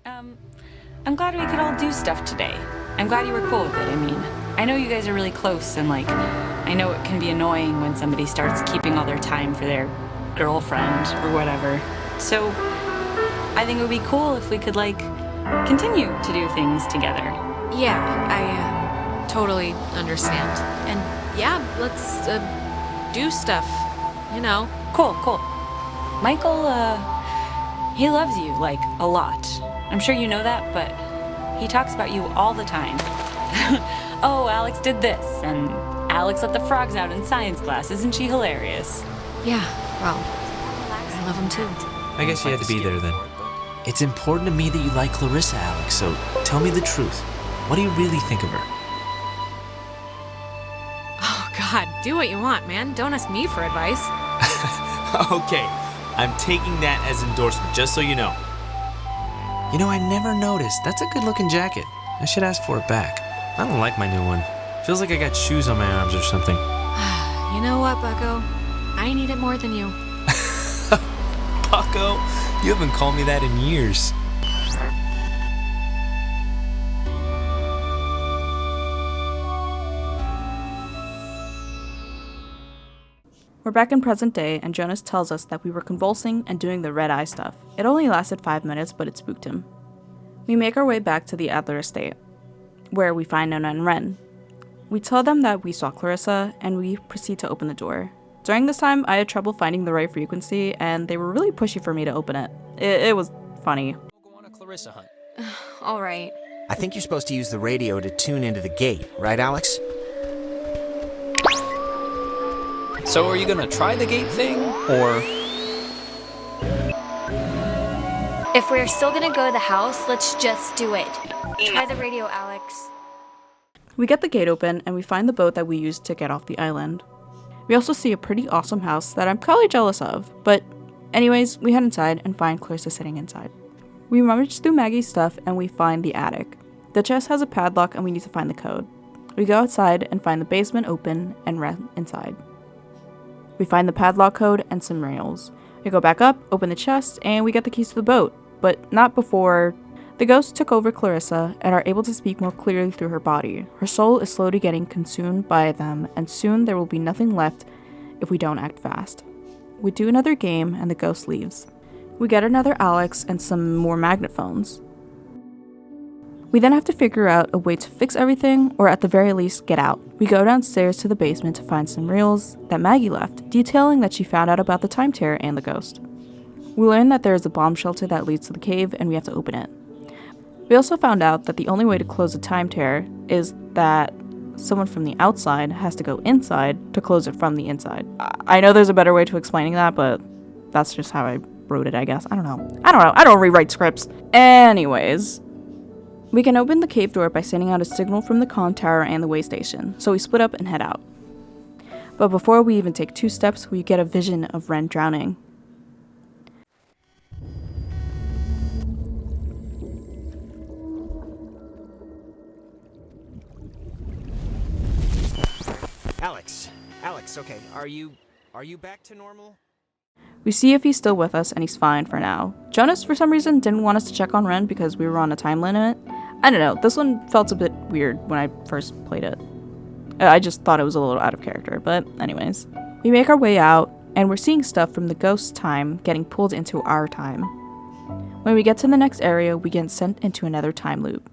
I'm glad we could all do stuff today. I'm glad you were cool with it. I mean, I know you guys are really close and I know it can be annoying when somebody starts keeping all their time for their girlfriend or whatever. So I think it would be cool if we could continue to do things together. Yeah, I totally understand. And yeah, let's do stuff, you know. Cool. Michael, he loves you, a lot. I'm sure you know that, but he talks about you all the time. Oh, Alex did this, and Alex let the frogs out in science class. Isn't she hilarious? Yeah, well, I love him too. I guess you had to be there then. It's important to me that you like Clarissa, Alex, so tell me the truth. What do you really think of her? Oh God, do what you want, man. Don't ask me for advice. Okay, I'm taking that as endorsement, just so you know. You know, I never noticed. That's a good-looking jacket. I should ask for it back. I don't like my new one. Feels like I got shoes on my arms or something. You know what, Bucko? I need it more than you. Bucko, you haven't called me that in years. We're back in present day, and Jonas tells us that we were convulsing and doing the red eye stuff. It only lasted 5 minutes, but it spooked him. We make our way back to the Adler estate. where we find Nona and Ren. We tell them that we saw Clarissa, and we proceed to open the door. During this time, I had trouble finding the right frequency, and they were really pushy for me to open it. It was funny. Go on a Clarissa hunt. All right. I think you're supposed to use the radio to tune into the gate, right, Alex? So are you gonna try the gate thing, or? If we're still gonna go to the house, let's just do it. Try the radio, Alex. We get the gate open, and we find the boat that we used to get off the island. We also see a pretty awesome house that I'm probably jealous of, but anyways, we head inside and find Clarissa sitting inside. We rummage through Maggie's stuff and we find the attic. The chest has a padlock and we need to find the code. We go outside and find the basement open and Ren inside. We find the padlock code and some rails. We go back up, open the chest, and we get the keys to the boat, but not before the ghosts took over Clarissa and are able to speak more clearly through her body. Her soul is slowly getting consumed by them, and soon there will be nothing left if we don't act fast. We do another game, and the ghost leaves. We get another Alex and some more magnetophones. We then have to figure out a way to fix everything, or at the very least, get out. We go downstairs to the basement to find some reels that Maggie left, detailing that she found out about the time tear and the ghost. We learn that there is a bomb shelter that leads to the cave, and we have to open it. We also found out that the only way to close a time tear is that someone from the outside has to go inside to close it from the inside. I know there's a better way to explaining that, but that's just how I wrote it, I guess. I don't know. I don't rewrite scripts. Anyways, we can open the cave door by sending out a signal from the comm tower and the way station, so we split up and head out. But before we even take 2 steps, we get a vision of Ren drowning. Alex, okay, are you back to normal? We see if he's still with us, and he's fine for now. Jonas, for some reason, didn't want us to check on Ren because we were on a time limit. I don't know, this one felt a bit weird when I first played it. I just thought it was a little out of character, but anyways. We make our way out, and we're seeing stuff from the ghost's time getting pulled into our time. When we get to the next area, we get sent into another time loop.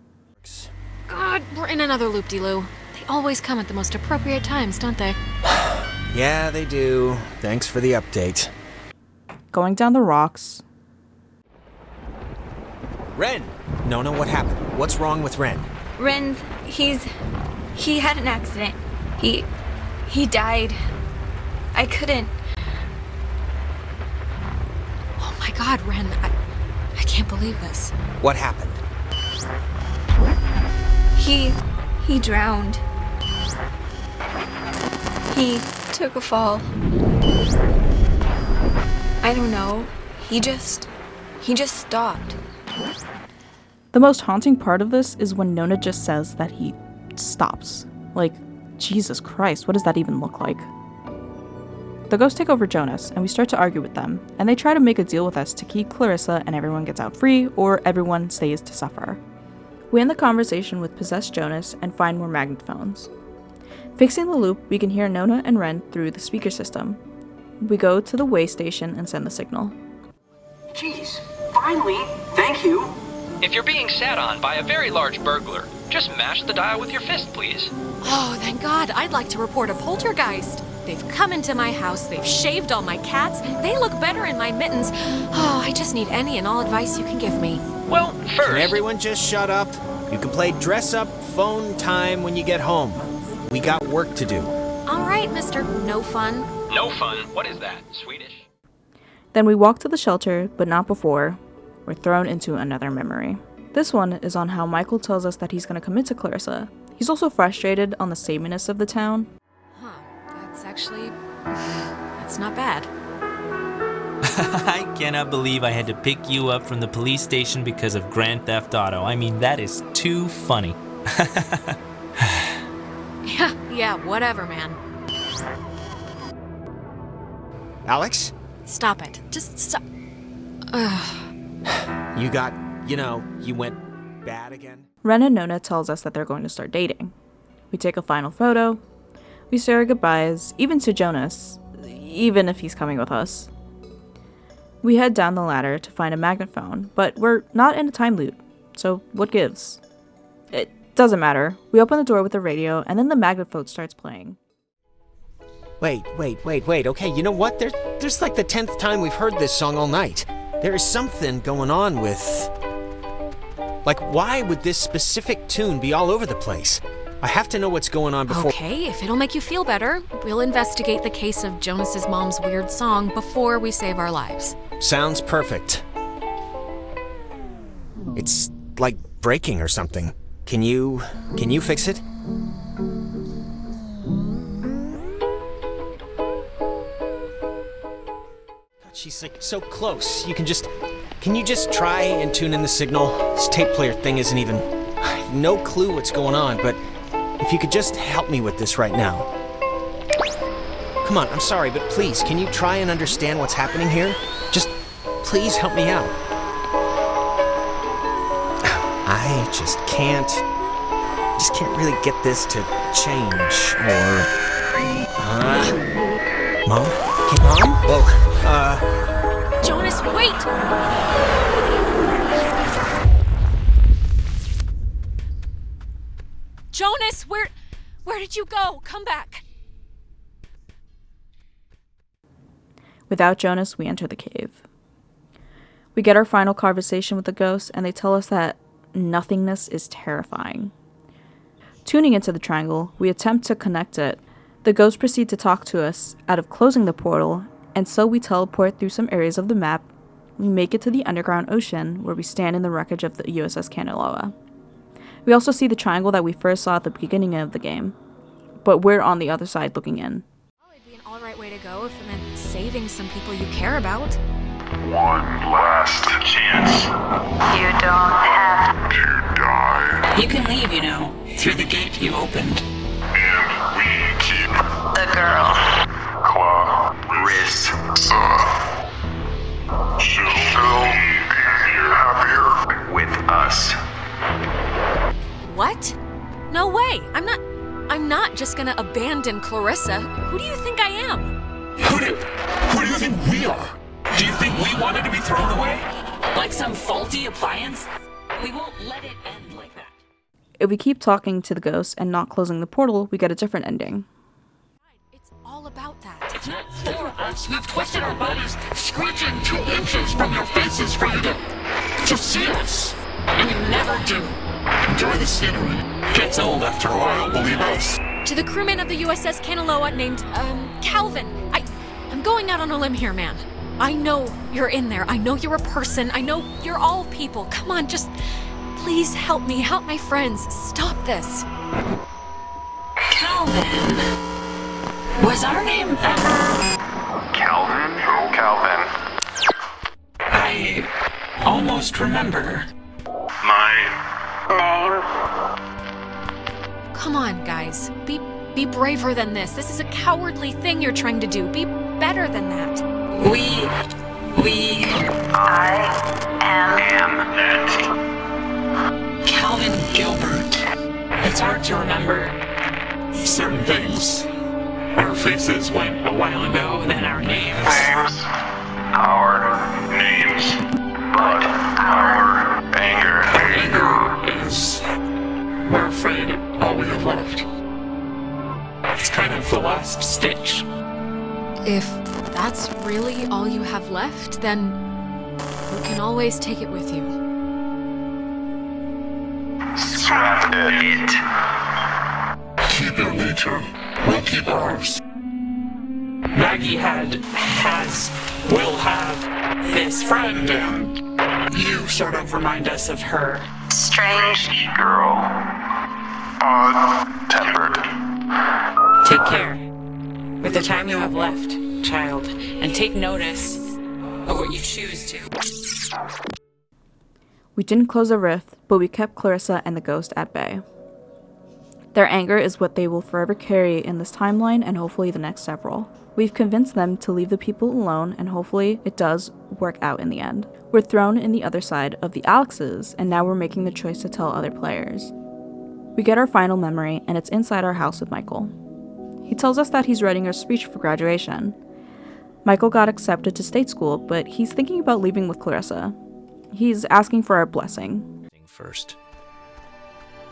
God, we're in another loop-de-loo. They always come at the most appropriate times, don't they? Yeah, they do. Thanks for the update. Going down the rocks. Ren! Nona, what happened? What's wrong with Ren? Ren, he had an accident. He died. I couldn't. Oh my god, Ren, I can't believe this. What happened? He drowned. He took a fall. I don't know. He just stopped. The most haunting part of this is when Nona just says that he stops. Like, Jesus Christ, what does that even look like? The ghosts take over Jonas, and we start to argue with them, and they try to make a deal with us to keep Clarissa and everyone gets out free, or everyone stays to suffer. We end the conversation with possessed Jonas and find more magnetophones. Fixing the loop, we can hear Nona and Ren through the speaker system. We go to the way station and send the signal. Jeez, finally, thank you. If you're being sat on by a very large burglar, just mash the dial with your fist, please. Oh, thank God, I'd like to report a poltergeist. They've come into my house, they've shaved all my cats, they look better in my mittens. Oh, I just need any and all advice you can give me. Well, first... Can everyone just shut up? You can play dress-up phone time when you get home. We got work to do. All right, Mr. No Fun. No fun? What is that? Swedish? Then we walk to the shelter, but not before. We're thrown into another memory. This one is on how Michael tells us that he's going to commit to Clarissa. He's also frustrated on the sameness of the town. Huh, that's not bad. I cannot believe I had to pick you up from the police station because of Grand Theft Auto. I mean, that is too funny. Yeah, whatever, man. Alex? Stop it. Just stop. You went bad again? Ren and Nona tells us that they're going to start dating. We take a final photo. We say our goodbyes, even to Jonas, even if he's coming with us. We head down the ladder to find a magnetophone, but we're not in a time loop, so what gives? Doesn't matter. We open the door with the radio, and then the magnephone starts playing. Wait. Okay, you know what? There's like the 10th time we've heard this song all night. There is something going on with... Like, why would this specific tune be all over the place? I have to know what's going on before... Okay, if it'll make you feel better, we'll investigate the case of Jonas's mom's weird song before we save our lives. Sounds perfect. It's like breaking or something. Can you fix it? God, she's like so close. Can you just try and tune in the signal? This tape player thing isn't even... I have no clue what's going on, but if you could just help me with this right now. Come on, I'm sorry, but please, can you try and understand what's happening here? Just please help me out. I just can't really get this to change, or... Mom? Okay, Mom? Whoa, Jonas, wait! Jonas, where did you go? Come back! Without Jonas, we enter the cave. We get our final conversation with the ghosts, and they tell us that nothingness is terrifying. Tuning into the triangle, we attempt to connect it. The ghosts proceed to talk to us out of closing the portal, and so we teleport through some areas of the map. We make it to the underground ocean, where we stand in the wreckage of the USS Kanaloa. We also see the triangle that we first saw at the beginning of the game, but we're on the other side looking in. Well, it'd be an alright way to go if it meant saving some people you care about. One last chance. You don't have to die. You can leave, you know, through the gate you opened. And we keep the girl. Clarissa. She'll be happier with us. What? No way! I'm not just gonna abandon Clarissa. Who do you think I am? Who do you think we are? Do you think we wanted to be thrown away? Like some faulty appliance? We won't let it end like that. If we keep talking to the ghosts and not closing the portal, we get a different ending. It's all about that. It's not for us. We've twisted our bodies, screeching 2 inches from your faces for you to see us. And you never do. Enjoy the scenery. Gets old after a while, believe us. To the crewman of the USS Kanaloa named, Calvin. I'm going out on a limb here, man. I know you're in there. I know you're a person. I know you're all people. Come on, just please help me. Help my friends. Stop this. Calvin. Was our name ever... Calvin? Oh, Calvin. I almost remember. My name? Come on, guys. Be braver than this. This is a cowardly thing you're trying to do. Be better than that. I am that. Calvin Gilbert. It's hard to remember certain things. Our faces went a while ago, then our names. Our names. But our anger. Anger is, we're afraid, all we have left. It's kind of the last stitch. If that's really all you have left, then you can always take it with you. Scrap it. Keep your nature. We'll keep ours. Maggie will have this friend, and you sort of remind us of her. strange girl. Odd-tempered. Take care with the time you have left, child, and take notice of what you choose to. We didn't close a rift, but we kept Clarissa and the ghost at bay. Their anger is what they will forever carry in this timeline and hopefully the next several. We've convinced them to leave the people alone, and hopefully it does work out in the end. We're thrown in the other side of the Alexes, and now we're making the choice to tell other players. We get our final memory, and it's inside our house with Michael. He tells us that he's writing a speech for graduation. Michael got accepted to state school, but he's thinking about leaving with Clarissa. He's asking for our blessing. First.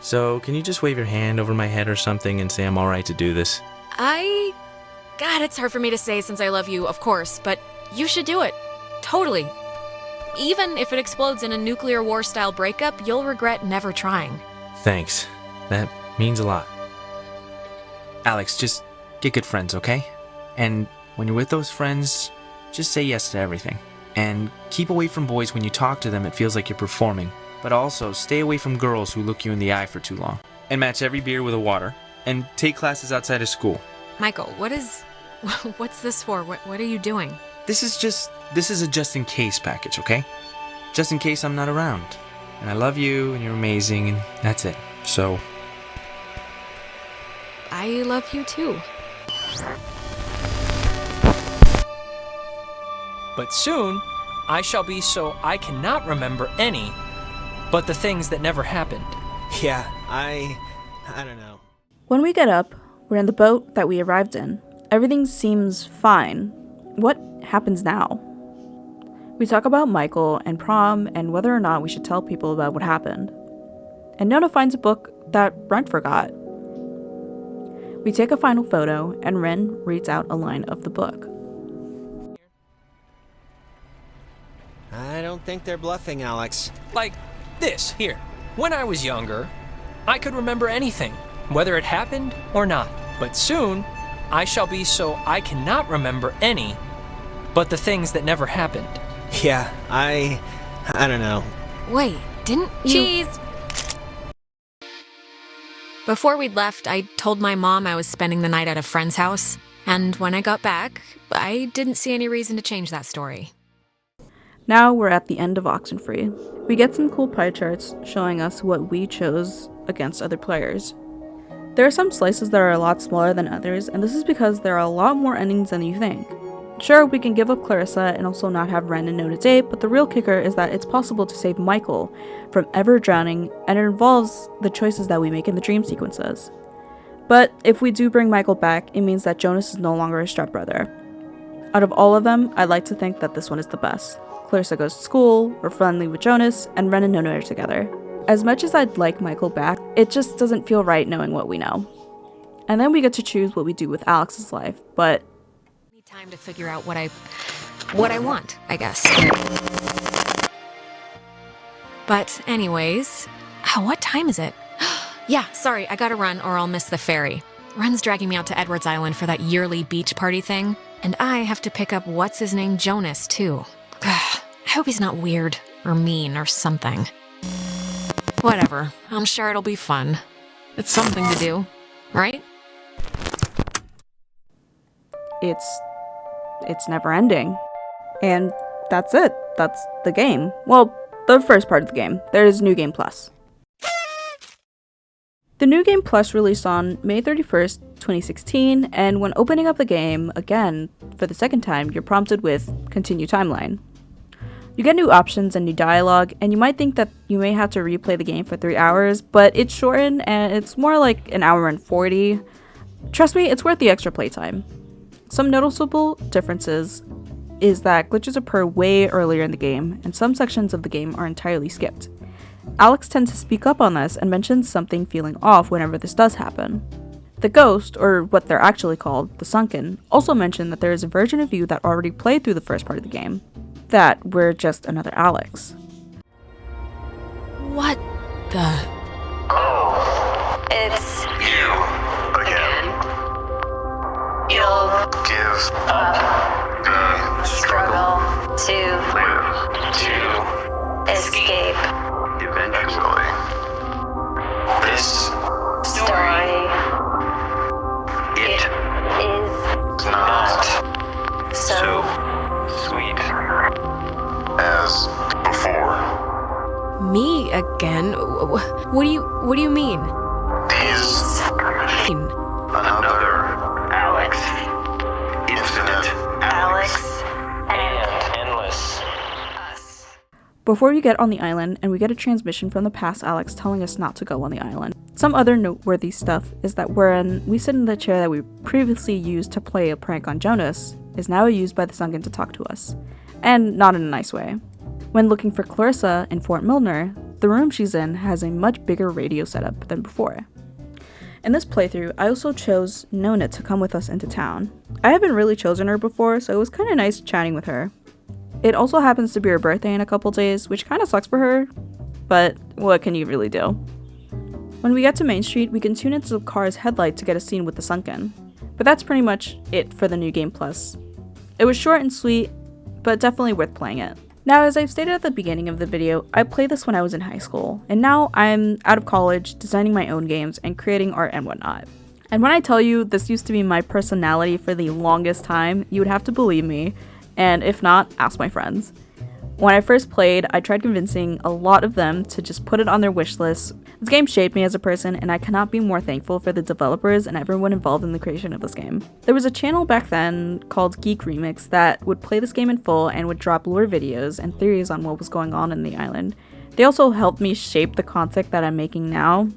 So, can you just wave your hand over my head or something and say I'm alright to do this? God, it's hard for me to say since I love you, of course, but you should do it. Totally. Even if it explodes in a nuclear war-style breakup, you'll regret never trying. Thanks. That means a lot. Alex, just get good friends, okay? And when you're with those friends, just say yes to everything. And keep away from boys when you talk to them, it feels like you're performing. But also, stay away from girls who look you in the eye for too long. And match every beer with a water. And take classes outside of school. Michael, what's this for? What are you doing? This is a just-in-case package, okay? Just in case I'm not around. And I love you, and you're amazing, and that's it. So... I love you too. But soon, I shall be so I cannot remember any but the things that never happened. Yeah, I don't know. When we get up, we're in the boat that we arrived in. Everything seems fine. What happens now? We talk about Michael and prom and whether or not we should tell people about what happened. And Nona finds a book that Ren forgot. We take a final photo and Ren reads out a line of the book. I don't think they're bluffing, Alex. Like this, here. When I was younger, I could remember anything, whether it happened or not. But soon, I shall be so I cannot remember any but the things that never happened. Yeah, I don't know. Wait, didn't you... Cheese! Before we'd left, I told my mom I was spending the night at a friend's house, and when I got back, I didn't see any reason to change that story. Now we're at the end of Oxenfree. We get some cool pie charts showing us what we chose against other players. There are some slices that are a lot smaller than others, and this is because there are a lot more endings than you think. Sure, we can give up Clarissa and also not have Ren and Nona date, but the real kicker is that it's possible to save Michael from ever drowning, and it involves the choices that we make in the dream sequences. But if we do bring Michael back, it means that Jonas is no longer a stepbrother. Out of all of them, I'd like to think that this one is the best. Clarissa goes to school, we're friendly with Jonas, and Ren and Nona are together. As much as I'd like Michael back, it just doesn't feel right knowing what we know. And then we get to choose what we do with Alex's life, but... I need time to figure out what I want, I guess. But anyways, what time is it? Yeah, sorry, I gotta run or I'll miss the ferry. Ren's dragging me out to Edwards Island for that yearly beach party thing, and I have to pick up what's-his-name Jonas, too. I hope he's not weird or mean or something. Whatever, I'm sure it'll be fun. It's something to do, right? It's never ending. And that's it. That's the game. Well, the first part of the game. There's New Game Plus. The New Game Plus released on May 31st, 2016, and when opening up the game again for the second time, you're prompted with Continue Timeline. You get new options and new dialogue, and you might think that you may have to replay the game for 3 hours, but it's shortened and it's more like an hour and 40. Trust me, it's worth the extra playtime. Some noticeable differences is that glitches occur way earlier in the game, and some sections of the game are entirely skipped. Alex tends to speak up on this and mentions something feeling off whenever this does happen. The Ghost, or what they're actually called, the Sunken, also mentioned that there is a version of you that already played through the first part of the game. That we're just another Alex. What the? Oh. It's You. Again. You'll Give up the struggle to live to escape. eventually. This Story. it Is is not so sweet as before. Me again? What do you mean? These another Alex, infinite Alex, and endless. Before we get on the island, and we get a transmission from the past Alex telling us not to go on the island. Some other noteworthy stuff is that wherein we sit in the chair that we previously used to play a prank on Jonas, is now used by the Sunken to talk to us. And not in a nice way. When looking for Clarissa in Fort Milner, the room she's in has a much bigger radio setup than before. In this playthrough, I also chose Nona to come with us into town. I haven't really chosen her before, so it was kinda nice chatting with her. It also happens to be her birthday in a couple days, which kinda sucks for her, but what can you really do? When we get to Main Street, we can tune into the car's headlight to get a scene with the sunken. But that's pretty much it for the New Game Plus. It was short and sweet, but definitely worth playing it. Now, as I've stated at the beginning of the video, I played this when I was in high school, and now I'm out of college, designing my own games and creating art and whatnot. And when I tell you this used to be my personality for the longest time, you would have to believe me, and if not, ask my friends. When I first played, I tried convincing a lot of them to just put it on their wish list. This game shaped me as a person, and I cannot be more thankful for the developers and everyone involved in the creation of this game. There was a channel back then called Geek Remix that would play this game in full and would drop lore videos and theories on what was going on in the island. They also helped me shape the content that I'm making now.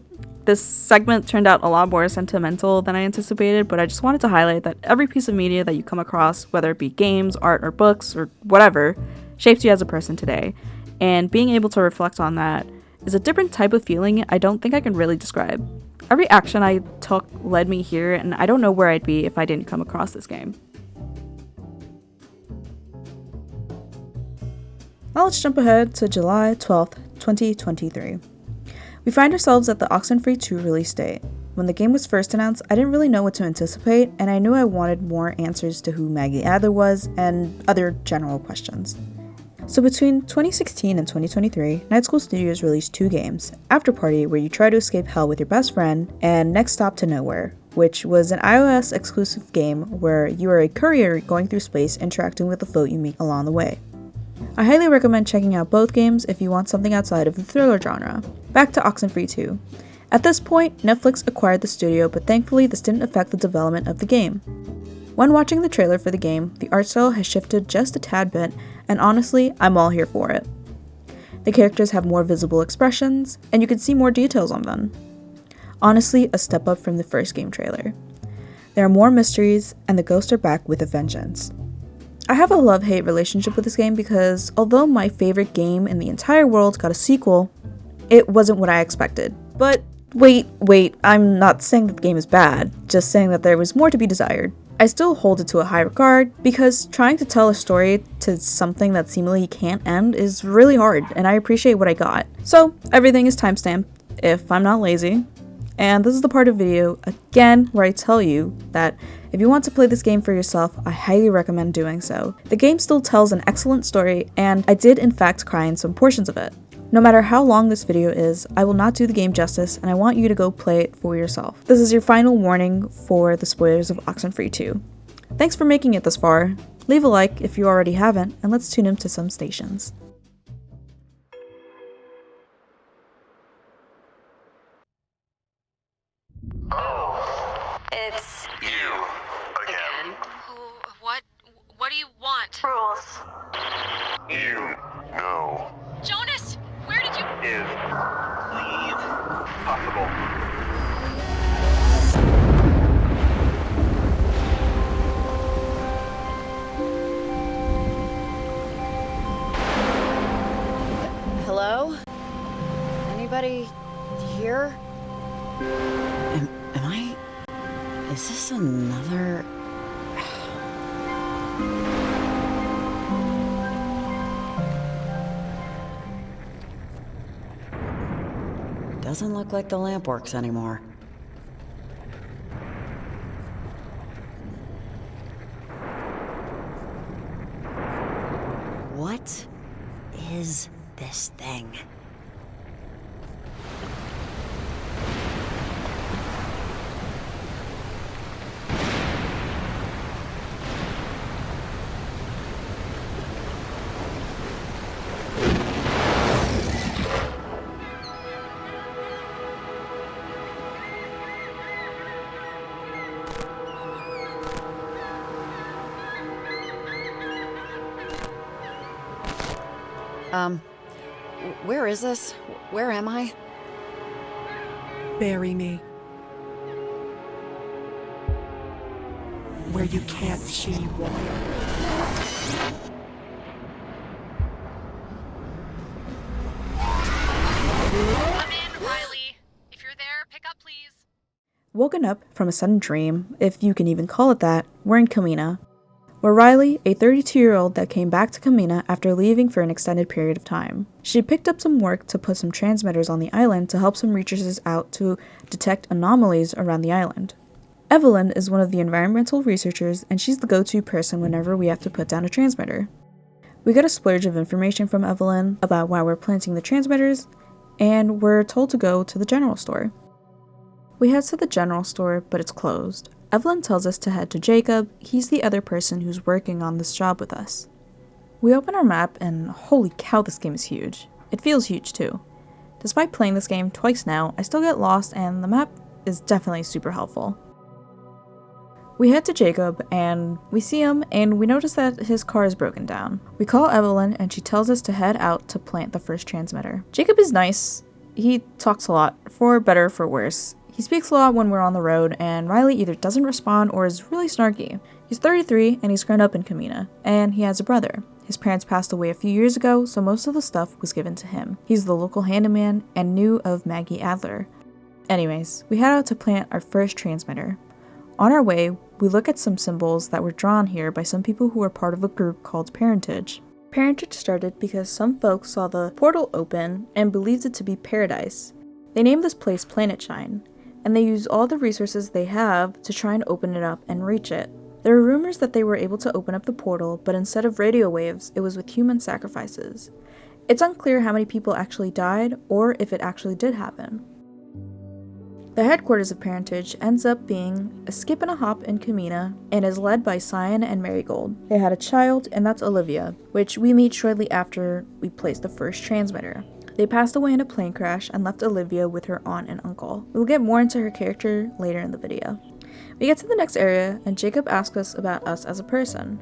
This segment turned out a lot more sentimental than I anticipated, but I just wanted to highlight that every piece of media that you come across, whether it be games, art, or books, or whatever, shapes you as a person today. And being able to reflect on that is a different type of feeling I don't think I can really describe. Every action I took led me here, and I don't know where I'd be if I didn't come across this game. Now let's jump ahead to July 12th, 2023. We find ourselves at the Oxenfree 2 release date. When the game was first announced, I didn't really know what to anticipate, and I knew I wanted more answers to who Maggie Adler was and other general questions. So between 2016 and 2023, Night School Studios released 2 games, After Party, where you try to escape hell with your best friend, and Next Stop to Nowhere, which was an iOS exclusive game where you are a courier going through space interacting with the folk you meet along the way. I highly recommend checking out both games if you want something outside of the thriller genre. Back to Oxenfree 2. At this point, Netflix acquired the studio, but thankfully this didn't affect the development of the game. When watching the trailer for the game, the art style has shifted just a tad bit, and honestly, I'm all here for it. The characters have more visible expressions, and you can see more details on them. Honestly, a step up from the first game trailer. There are more mysteries, and the ghosts are back with a vengeance. I have a love-hate relationship with this game because although my favorite game in the entire world got a sequel, it wasn't what I expected. But wait, I'm not saying that the game is bad, just saying that there was more to be desired. I still hold it to a high regard because trying to tell a story to something that seemingly can't end is really hard, and I appreciate what I got. So everything is timestamped if I'm not lazy. And this is the part of the video, again, where I tell you that if you want to play this game for yourself, I highly recommend doing so. The game still tells an excellent story, and I did in fact cry in some portions of it. No matter how long this video is, I will not do the game justice, and I want you to go play it for yourself. This is your final warning for the spoilers of Oxenfree 2. Thanks for making it this far. Leave a like if you already haven't, and let's tune into some stations. It's you again. What do you want? Rules. You know. Jonas, where did you... Is leave possible? Hello? Anybody here? Am I... Is this another... Doesn't look like the lamp works anymore. What is this thing? Where is this? Where am I? Bury me. Where you can't see water. Woken up from a sudden dream, if you can even call it that, we're in Kamina. We're Riley, a 32-year-old that came back to Kamina after leaving for an extended period of time. She picked up some work to put some transmitters on the island to help some researchers out to detect anomalies around the island. Evelyn is one of the environmental researchers, and she's the go-to person whenever we have to put down a transmitter. We get a splurge of information from Evelyn about why we're planting the transmitters, and we're told to go to the general store. We head to the general store, but it's closed. Evelyn tells us to head to Jacob. He's the other person who's working on this job with us. We open our map, and holy cow, this game is huge. It feels huge too. Despite playing this game twice now, I still get lost, and the map is definitely super helpful. We head to Jacob, and we see him, and we notice that his car is broken down. We call Evelyn, and she tells us to head out to plant the first transmitter. Jacob is nice. He talks a lot, for better or for worse. He speaks a lot when we're on the road, and Riley either doesn't respond or is really snarky. He's 33, and he's grown up in Kamina, and he has a brother. His parents passed away a few years ago, so most of the stuff was given to him. He's the local handyman and knew of Maggie Adler. Anyways, we head out to plant our first transmitter. On our way, we look at some symbols that were drawn here by some people who were part of a group called Parentage. Parentage started because some folks saw the portal open and believed it to be paradise. They named this place Planet Shine, and they use all the resources they have to try and open it up and reach it. There are rumors that they were able to open up the portal, but instead of radio waves, it was with human sacrifices. It's unclear how many people actually died, or if it actually did happen. The headquarters of Parentage ends up being a skip and a hop in Kamina, and is led by Cyan and Marigold. They had a child, and that's Olivia, which we meet shortly after we place the first transmitter. They passed away in a plane crash and left Olivia with her aunt and uncle. We'll get more into her character later in the video. We get to the next area, and Jacob asks us about us as a person.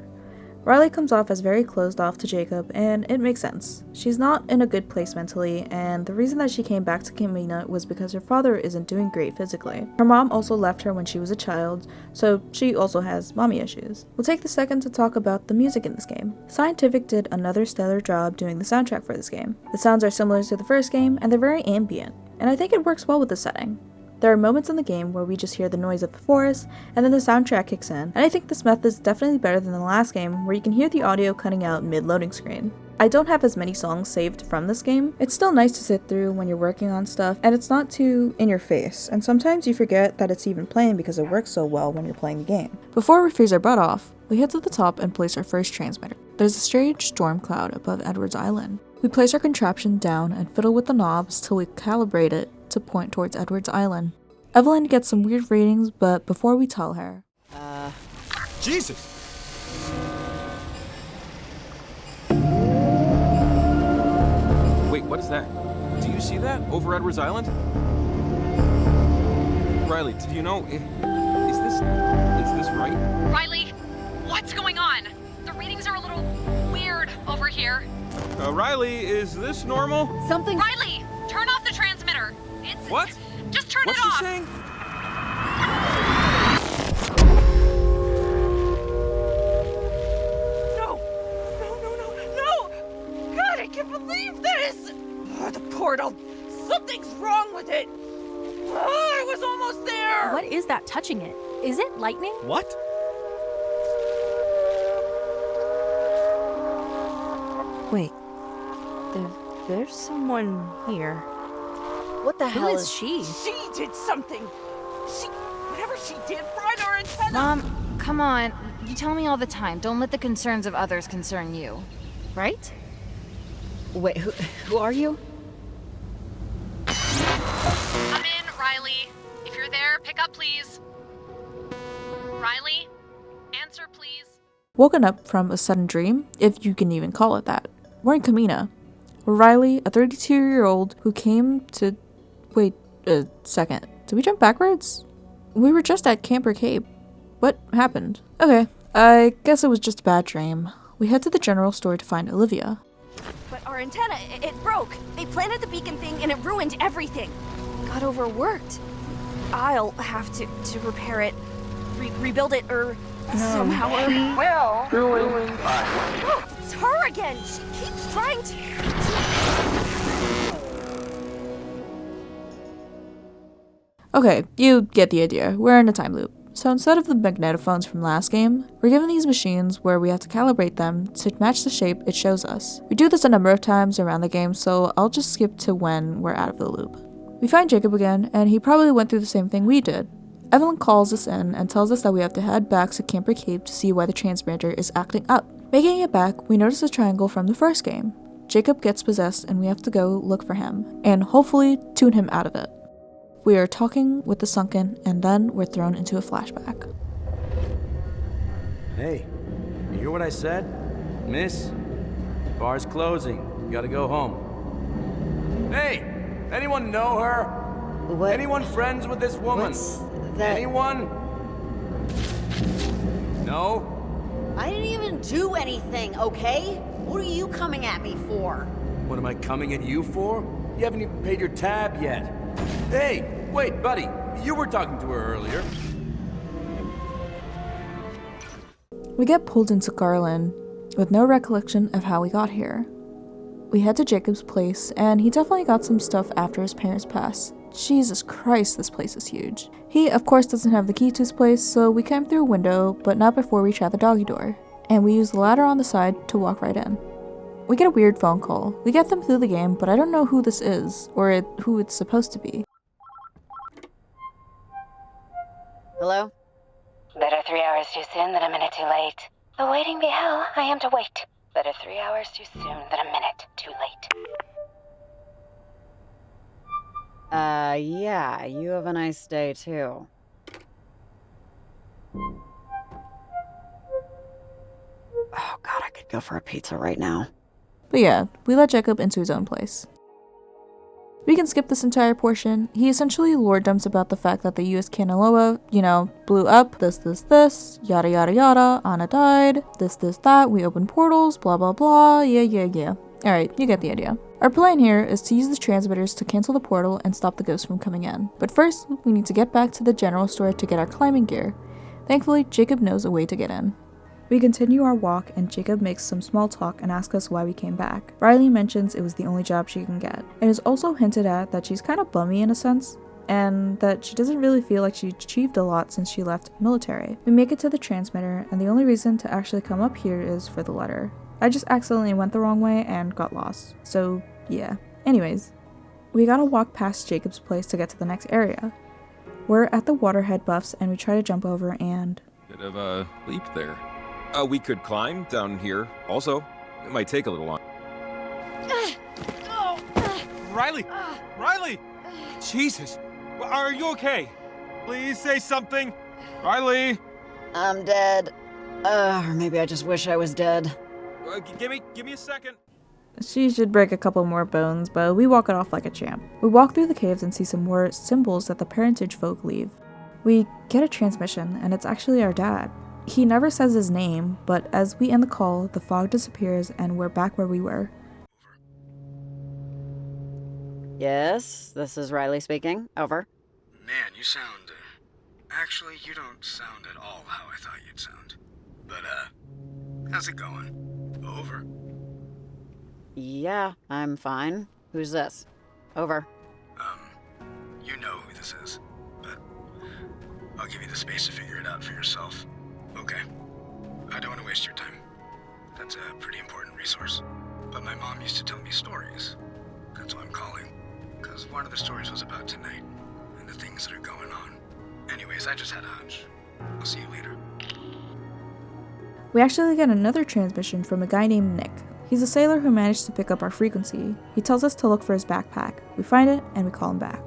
Riley comes off as very closed off to Jacob, and it makes sense. She's not in a good place mentally, and the reason that she came back to Kamina was because her father isn't doing great physically. Her mom also left her when she was a child, so she also has mommy issues. We'll take the second to talk about the music in this game. Scientific did another stellar job doing the soundtrack for this game. The sounds are similar to the first game, and they're very ambient, and I think it works well with the setting. There are moments in the game where we just hear the noise of the forest, and then the soundtrack kicks in, and I think this method is definitely better than the last game, where you can hear the audio cutting out mid-loading screen. I don't have as many songs saved from this game. It's still nice to sit through when you're working on stuff, and it's not too in your face, and sometimes you forget that it's even playing because it works so well when you're playing the game. Before we freeze our butt off, we head to the top and place our first transmitter. There's a strange storm cloud above Edwards Island. We place our contraption down and fiddle with the knobs till we calibrate it to point towards Edwards Island. Evelyn gets some weird readings, but before we tell her... Jesus! Wait, what is that? Do you see that? Over Edwards Island? Riley, do you know... Is this right? Riley, what's going on? The readings are a little weird over here. Riley, is this normal? Something... Riley, turn off the transmitter. It's... What? Just turn What's it off. she saying? No! God, I can't believe this! The portal. Something's wrong with it. I was almost there. What is that touching it? Is it lightning? What? Wait. There's someone here. What the hell is she? She did something. Whatever she did fried our antenna. Mom, come on. You tell me all the time. Don't let the concerns of others concern you. Right? Wait, who are you? Come in, Riley. If you're there, pick up, please. Riley, answer, please. Woken up from a sudden dream, if you can even call it that. We're in Kamina. Riley, a 32-year-old who came to... Wait a second. Did we jump backwards? We were just at Camper Cape. What happened? Okay, I guess it was just a bad dream. We head to the general store to find Olivia. But our antenna, it broke. They planted the beacon thing and it ruined everything. Got overworked. I'll have to repair it, rebuild it, or somehow. Well, ruined. Look, it's her again. She keeps trying to. Okay, you get the idea. We're in a time loop. So instead of the magnetophones from last game, we're given these machines where we have to calibrate them to match the shape it shows us. We do this a number of times around the game, so I'll just skip to when we're out of the loop. We find Jacob again, and he probably went through the same thing we did. Evelyn calls us in and tells us that we have to head back to Camper Cape to see why the transmitter is acting up. Making it back, we notice a triangle from the first game. Jacob gets possessed and we have to go look for him, and hopefully tune him out of it. We are talking with the sunken, and then we're thrown into a flashback. Hey, you hear what I said? Miss, bar's closing. You gotta go home. Hey, anyone know her? What? Anyone friends with this woman? What's that? Anyone? No? I didn't even do anything, okay? What are you coming at me for? What am I coming at you for? You haven't even paid your tab yet. Hey, wait, buddy. You were talking to her earlier. We get pulled into Garland with no recollection of how we got here. We head to Jacob's place, and he definitely got some stuff after his parents passed. Jesus Christ, this place is huge. He, of course, doesn't have the key to his place, so we climb through a window, but not before we try the doggy door. And we use the ladder on the side to walk right in. We get a weird phone call. We get them through the game, but I don't know who this is, or who it's supposed to be. Hello? Better 3 hours too soon than a minute too late. Though waiting be hell, I am to wait. Better 3 hours too soon than a minute too late. Yeah, you have a nice day too. Oh god, I could go for a pizza right now. But yeah, we let Jacob into his own place. We can skip this entire portion. He essentially lore dumps about the fact that the US Kanaloa, blew up, this, yada yada yada, Anna died, this, that, we opened portals, blah blah blah, yeah. Alright, you get the idea. Our plan here is to use the transmitters to cancel the portal and stop the ghosts from coming in. But first, we need to get back to the general store to get our climbing gear. Thankfully, Jacob knows a way to get in. We continue our walk, and Jacob makes some small talk and asks us why we came back. Riley mentions it was the only job she can get. It is also hinted at that she's kind of bummy in a sense, and that she doesn't really feel like she achieved a lot since she left military. We make it to the transmitter, and the only reason to actually come up here is for the letter. I just accidentally went the wrong way and got lost, so yeah. Anyways, we gotta walk past Jacob's place to get to the next area. We're at the waterhead buffs, and we try to jump over and... Bit of a leap there. We could climb down here also. It might take a little long. Riley! Riley! Jesus! Are you okay? Please say something! Riley! I'm dead. Or maybe I just wish I was dead. Give me a second. She should break a couple more bones, but we walk it off like a champ. We walk through the caves and see some more symbols that the parentage folk leave. We get a transmission, and it's actually our dad. He never says his name, but as we end the call, the fog disappears and we're back where we were. Yes, this is Riley speaking. Over. Man, you sound... actually, you don't sound at all how I thought you'd sound. But, how's it going? Over. Yeah, I'm fine. Who's this? Over. You know who this is, but I'll give you the space to figure it out for yourself. Okay. I don't want to waste your time. That's a pretty important resource. But my mom used to tell me stories. That's why I'm calling. Because one of the stories was about tonight, and the things that are going on. Anyways, I just had a hunch. I'll see you later. We actually get another transmission from a guy named Nick. He's a sailor who managed to pick up our frequency. He tells us to look for his backpack. We find it, and we call him back.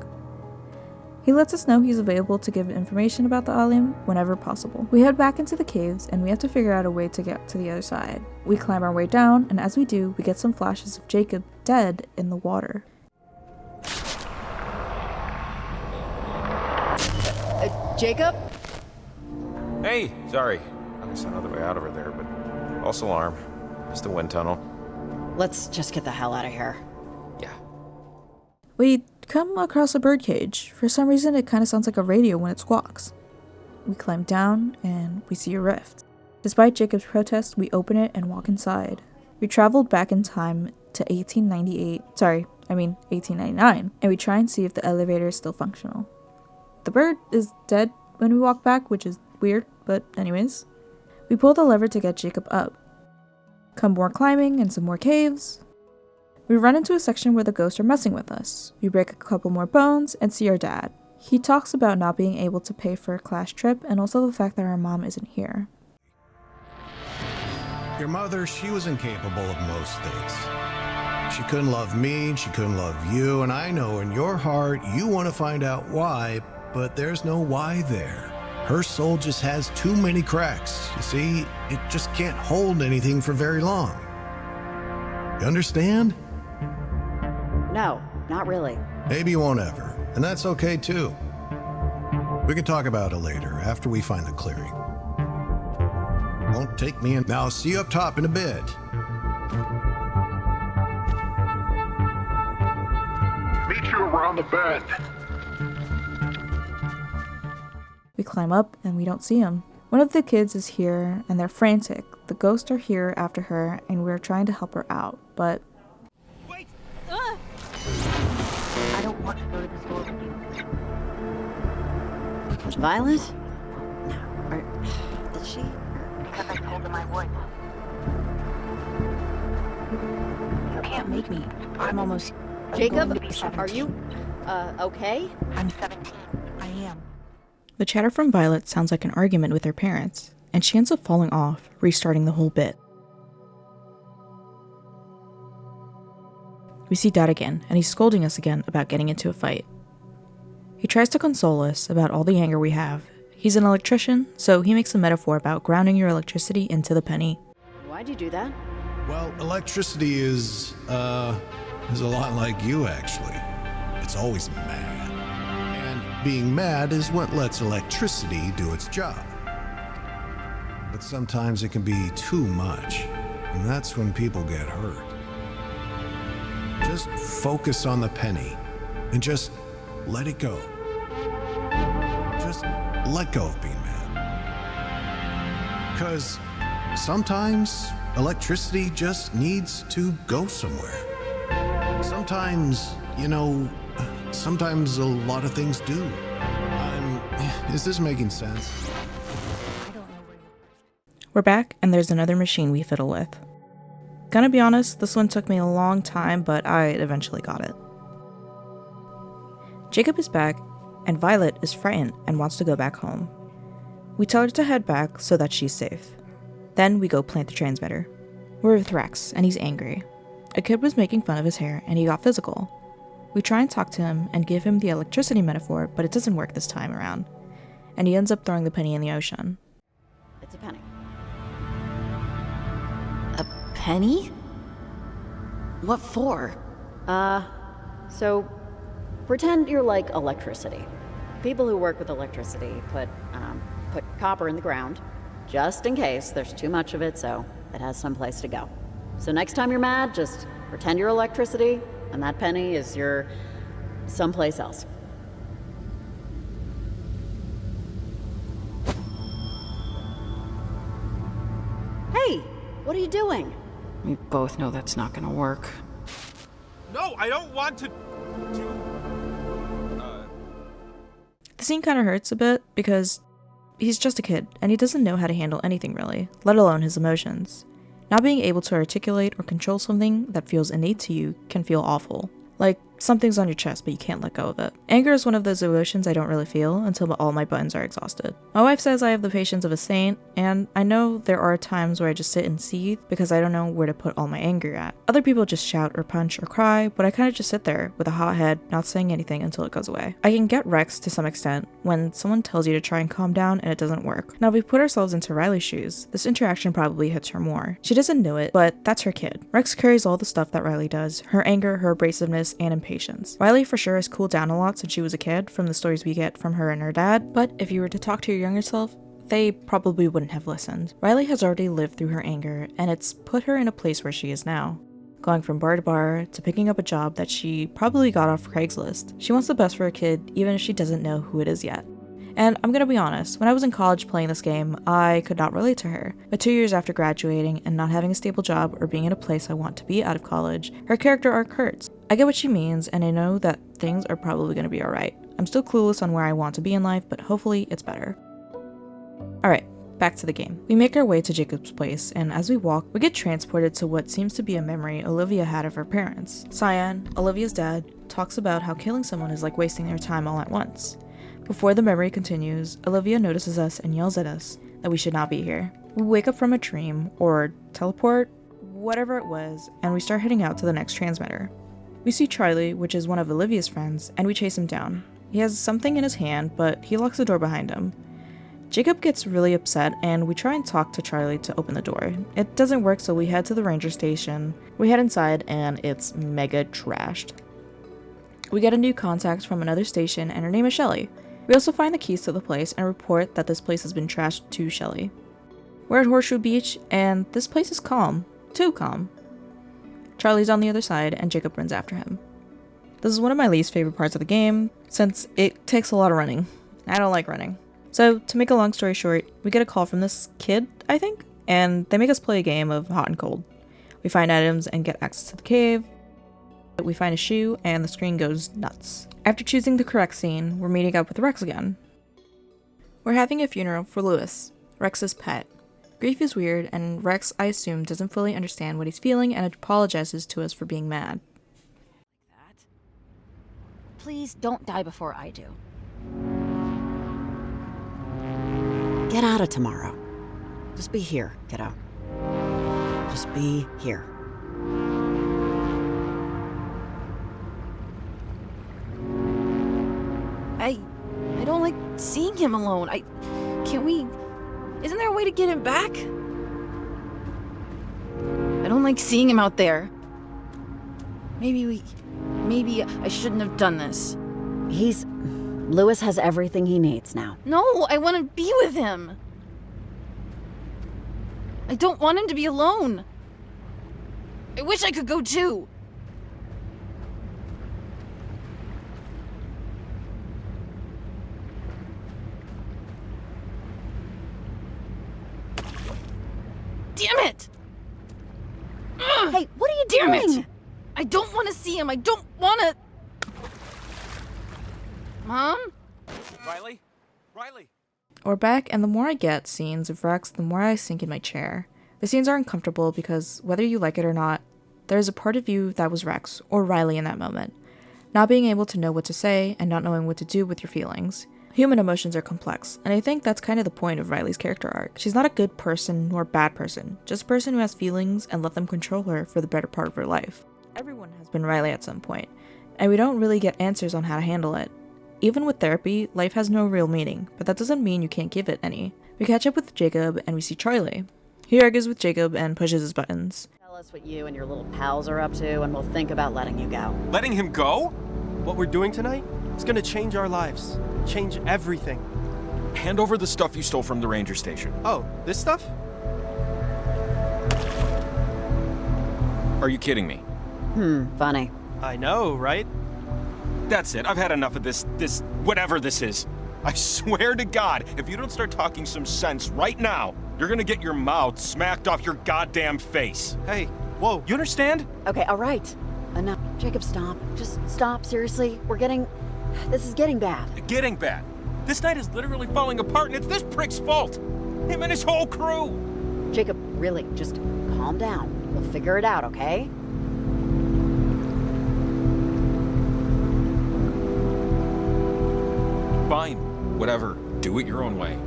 He lets us know he's available to give information about the island whenever possible. We head back into the caves, and we have to figure out a way to get to the other side. We climb our way down, and as we do, we get some flashes of Jacob dead in the water. Jacob? Hey, sorry. I guess another way out over there, but false alarm. Just a wind tunnel. Let's just get the hell out of here. Yeah. We come across a birdcage. For some reason, it kind of sounds like a radio when it squawks. We climb down, and we see a rift. Despite Jacob's protest, we open it and walk inside. We traveled back in time to 1899, and we try and see if the elevator is still functional. The bird is dead when we walk back, which is weird, but anyways. We pull the lever to get Jacob up. Come more climbing and some more caves. We run into a section where the ghosts are messing with us. We break a couple more bones and see our dad. He talks about not being able to pay for a class trip and also the fact that our mom isn't here. Your mother, she was incapable of most things. She couldn't love me, she couldn't love you, and I know in your heart you want to find out why, but there's no why there. Her soul just has too many cracks. You see, it just can't hold anything for very long. You understand? No, not really. Maybe you won't ever, and that's okay too. We can talk about it later, after we find the clearing. Won't take me in. Now, see you up top in a bit. Meet you around the bend. We climb up and we don't see him. One of the kids is here and they're frantic. The ghosts are here after her and we're trying to help her out, but... Wait! I don't want to go to the store with you. Violet? No. Or, did she? Because I told them I would. You can't make me. I'm almost... Jacob, are you, okay? I'm 17. I am. The chatter from Violet sounds like an argument with her parents, and she ends up falling off, restarting the whole bit. We see Dad again, and he's scolding us again about getting into a fight. He tries to console us about all the anger we have. He's an electrician, so he makes a metaphor about grounding your electricity into the penny. Why'd you do that? Well, electricity is a lot like you, actually. It's always mad. And being mad is what lets electricity do its job. But sometimes it can be too much, and that's when people get hurt. Just focus on the penny, and just let it go. Just let go of being mad. Because sometimes electricity just needs to go somewhere. Sometimes, sometimes a lot of things do. Is this making sense? We're back, and there's another machine we fiddle with. Gonna be honest, this one took me a long time, but I eventually got it. Jacob is back, and Violet is frightened and wants to go back home. We tell her to head back so that she's safe. Then we go plant the transmitter. We're with Rex, and he's angry. A kid was making fun of his hair, and he got physical. We try and talk to him and give him the electricity metaphor, but it doesn't work this time around, and he ends up throwing the penny in the ocean. It's a penny. A penny? What for? So pretend you're like electricity. People who work with electricity put copper in the ground, just in case there's too much of it so it has someplace to go. So next time you're mad, just pretend you're electricity, and that penny is your someplace else. Hey, what are you doing? We both know that's not gonna work. No, I don't want to... The scene kind of hurts a bit because he's just a kid and he doesn't know how to handle anything really, let alone his emotions. Not being able to articulate or control something that feels innate to you can feel awful. Like something's on your chest but you can't let go of it. Anger is one of those emotions I don't really feel until all my buttons are exhausted. My wife says I have the patience of a saint, and I know there are times where I just sit and seethe because I don't know where to put all my anger at. Other people just shout or punch or cry, but I kind of just sit there with a hot head, not saying anything until it goes away. I can get Rex to some extent when someone tells you to try and calm down and it doesn't work. Now if we put ourselves into Riley's shoes, this interaction probably hits her more. She doesn't know it, but that's her kid. Rex carries all the stuff that Riley does, her anger, her abrasiveness, and impatience. Riley for sure has cooled down a lot since she was a kid from the stories we get from her and her dad, but if you were to talk to your younger self, they probably wouldn't have listened. Riley has already lived through her anger, and it's put her in a place where she is now. Going from bar to bar, to picking up a job that she probably got off Craigslist. She wants the best for her kid, even if she doesn't know who it is yet. And I'm gonna be honest, when I was in college playing this game, I could not relate to her. But 2 years after graduating and not having a stable job or being in a place I want to be out of college, her character arc hurts. I get what she means, and I know that things are probably gonna be alright. I'm still clueless on where I want to be in life, but hopefully it's better. Alright, back to the game. We make our way to Jacob's place, and as we walk, we get transported to what seems to be a memory Olivia had of her parents. Cyan, Olivia's dad, talks about how killing someone is like wasting their time all at once. Before the memory continues, Olivia notices us and yells at us that we should not be here. We wake up from a dream, or teleport, whatever it was, and we start heading out to the next transmitter. We see Charlie, which is one of Olivia's friends, and we chase him down. He has something in his hand, but he locks the door behind him. Jacob gets really upset, and we try and talk to Charlie to open the door. It doesn't work, so we head to the ranger station. We head inside, and it's mega trashed. We get a new contact from another station, and her name is Shelly. We also find the keys to the place and report that this place has been trashed to Shelly. We're at Horseshoe Beach, and this place is calm. Too calm. Charlie's on the other side, and Jacob runs after him. This is one of my least favorite parts of the game, since it takes a lot of running. I don't like running. So, to make a long story short, we get a call from this kid, I think, and they make us play a game of hot and cold. We find items and get access to the cave. We find a shoe, and the screen goes nuts. After choosing the correct scene, we're meeting up with Rex again. We're having a funeral for Lewis, Rex's pet. Grief is weird, and Rex, I assume, doesn't fully understand what he's feeling and apologizes to us for being mad. Please don't die before I do. Get out of tomorrow. Just be here, kiddo. Just be here. I don't like seeing him alone. Isn't there a way to get him back? I don't like seeing him out there. Maybe I shouldn't have done this. Lewis has everything he needs now. No, I want to be with him. I don't want him to be alone. I wish I could go too. Damn it! Hey, what are you Damn doing? it! I don't want to see him. I don't want to... Mom? Riley? Riley? We're back, and the more I get scenes of Rex, the more I sink in my chair. The scenes are uncomfortable because, whether you like it or not, there is a part of you that was Rex, or Riley in that moment. Not being able to know what to say, and not knowing what to do with your feelings. Human emotions are complex, and I think that's kind of the point of Riley's character arc. She's not a good person nor bad person, just a person who has feelings and let them control her for the better part of her life. Everyone has been Riley at some point, and we don't really get answers on how to handle it. Even with therapy, life has no real meaning, but that doesn't mean you can't give it any. We catch up with Jacob, and we see Charlie. He argues with Jacob and pushes his buttons. Tell us what you and your little pals are up to, and we'll think about letting you go. Letting him go? What we're doing tonight? It's gonna change our lives. Change everything. Hand over the stuff you stole from the ranger station. Oh, this stuff? Are you kidding me? Funny. I know, right? That's it. I've had enough of this whatever this is. I swear to God, if you don't start talking some sense right now, you're gonna get your mouth smacked off your goddamn face. Hey, whoa, you understand? Okay, all right. Enough. Jacob, stop. Just stop, seriously. This is getting bad. Getting bad. This night is literally falling apart, and it's this prick's fault. Him and his whole crew. Jacob, really, just calm down. We'll figure it out, okay? Fine. Whatever. Do it your own way.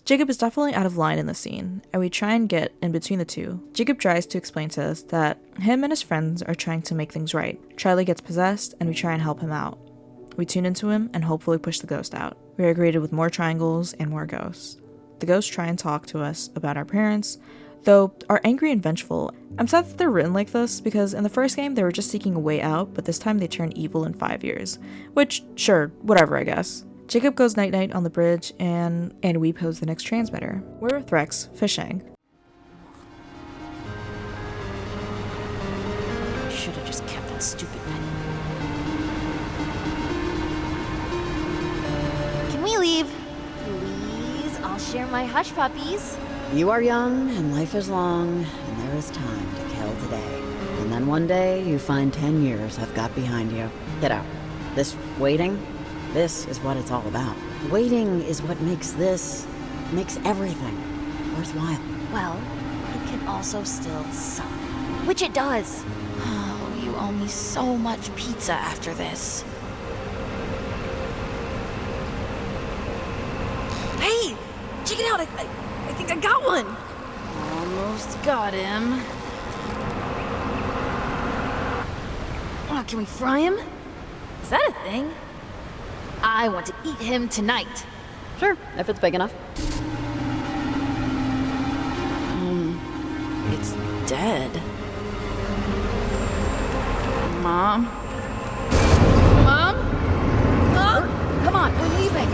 Jacob is definitely out of line in the scene, and we try and get in between the two. Jacob tries to explain to us that him and his friends are trying to make things right. Charlie gets possessed, and we try and help him out. We tune into him and hopefully push the ghost out. We are greeted with more triangles and more ghosts. The ghosts try and talk to us about our parents, though are angry and vengeful. I'm sad that they're written like this, because in the first game they were just seeking a way out, but this time they turn evil in 5 years. Which, sure, whatever I guess. Jacob goes night-night on the bridge, and we pose the next transmitter. We're with Rex, fishing. I should have just kept that stupid pen. Can we leave? Please, I'll share my hush puppies. You are young, and life is long, and there is time to kill today. And then one day you find 10 years have got behind you. Kiddo, this waiting, this is what it's all about. Waiting is what makes everything worthwhile. Well, it can also still suck. Which it does. Oh, you owe me so much pizza after this. Hey! Check it out! I think I got one! Almost got him. Oh, can we fry him? Is that a thing? I want to eat him tonight. Sure, if it's big enough. It's dead. Mom? Mom? Mom? Come on, we're leaving!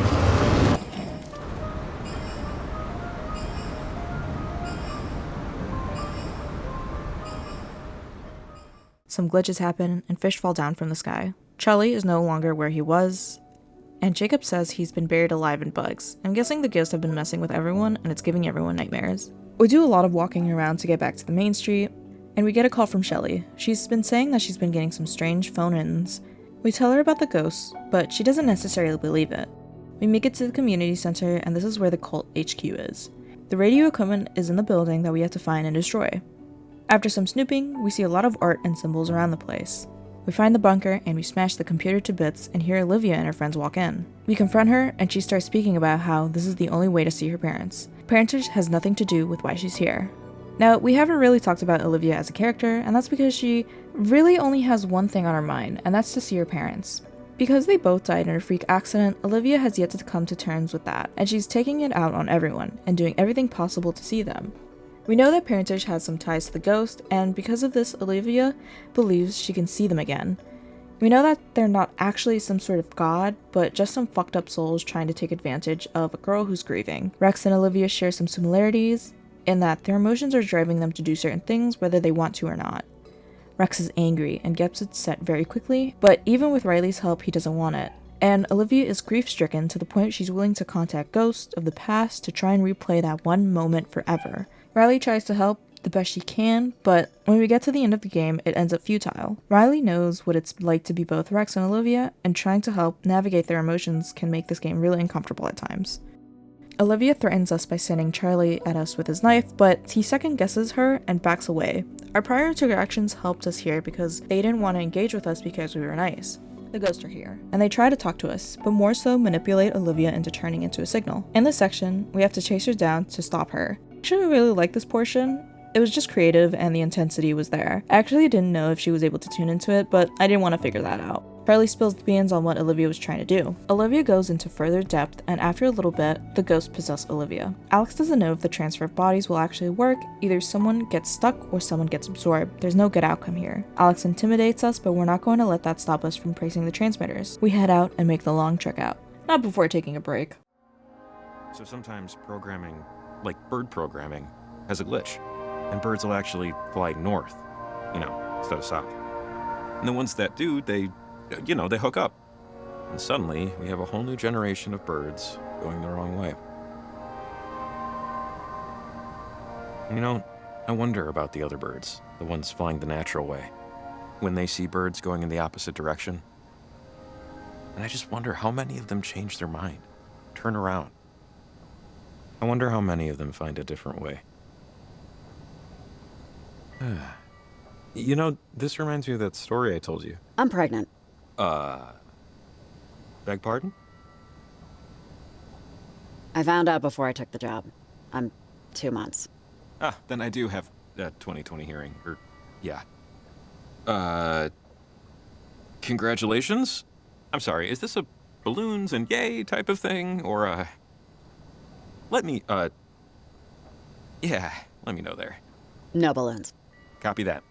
Some glitches happen, and fish fall down from the sky. Charlie is no longer where he was, and Jacob says he's been buried alive in bugs. I'm guessing the ghosts have been messing with everyone, and it's giving everyone nightmares. We do a lot of walking around to get back to the main street, and we get a call from Shelly. She's been saying that she's been getting some strange phone-ins. We tell her about the ghosts, but she doesn't necessarily believe it. We make it to the community center, and this is where the cult HQ is. The radio equipment is in the building that we have to find and destroy. After some snooping, we see a lot of art and symbols around the place. We find the bunker and we smash the computer to bits and hear Olivia and her friends walk in. We confront her and she starts speaking about how this is the only way to see her parents. Parentage has nothing to do with why she's here. Now, we haven't really talked about Olivia as a character, and that's because she really only has one thing on her mind, and that's to see her parents. Because they both died in a freak accident, Olivia has yet to come to terms with that, and she's taking it out on everyone and doing everything possible to see them. We know that parentage has some ties to the ghost, and because of this, Olivia believes she can see them again. We know that they're not actually some sort of god, but just some fucked up souls trying to take advantage of a girl who's grieving. Rex and Olivia share some similarities in that their emotions are driving them to do certain things whether they want to or not. Rex is angry and gets upset very quickly, but even with Riley's help, he doesn't want it. And Olivia is grief-stricken to the point she's willing to contact ghosts of the past to try and replay that one moment forever. Riley tries to help the best she can, but when we get to the end of the game, it ends up futile. Riley knows what it's like to be both Rex and Olivia, and trying to help navigate their emotions can make this game really uncomfortable at times. Olivia threatens us by sending Charlie at us with his knife, but he second guesses her and backs away. Our prior interactions helped us here because they didn't want to engage with us because we were nice. The ghosts are here, and they try to talk to us, but more so manipulate Olivia into turning into a signal. In this section, we have to chase her down to stop her. I actually really like this portion. It was just creative and the intensity was there. I actually didn't know if she was able to tune into it, but I didn't want to figure that out. Charlie spills the beans on what Olivia was trying to do. Olivia goes into further depth, and after a little bit, the ghosts possess Olivia. Alex doesn't know if the transfer of bodies will actually work. Either someone gets stuck or someone gets absorbed. There's no good outcome here. Alex intimidates us, but we're not going to let that stop us from pressing the transmitters. We head out and make the long trek out. Not before taking a break. So sometimes programming, like bird programming, has a glitch. And birds will actually fly north, instead of south. And the ones that do, they hook up. And suddenly, we have a whole new generation of birds going the wrong way. I wonder about the other birds, the ones flying the natural way, when they see birds going in the opposite direction. And I just wonder how many of them change their mind, turn around. I wonder how many of them find a different way. This reminds me of that story I told you. I'm pregnant. Beg pardon? I found out before I took the job. I'm 2 months. Then I do have a 2020 hearing, yeah. Congratulations? I'm sorry, is this a balloons and yay type of thing, or, let me know there. No balloons. Copy that.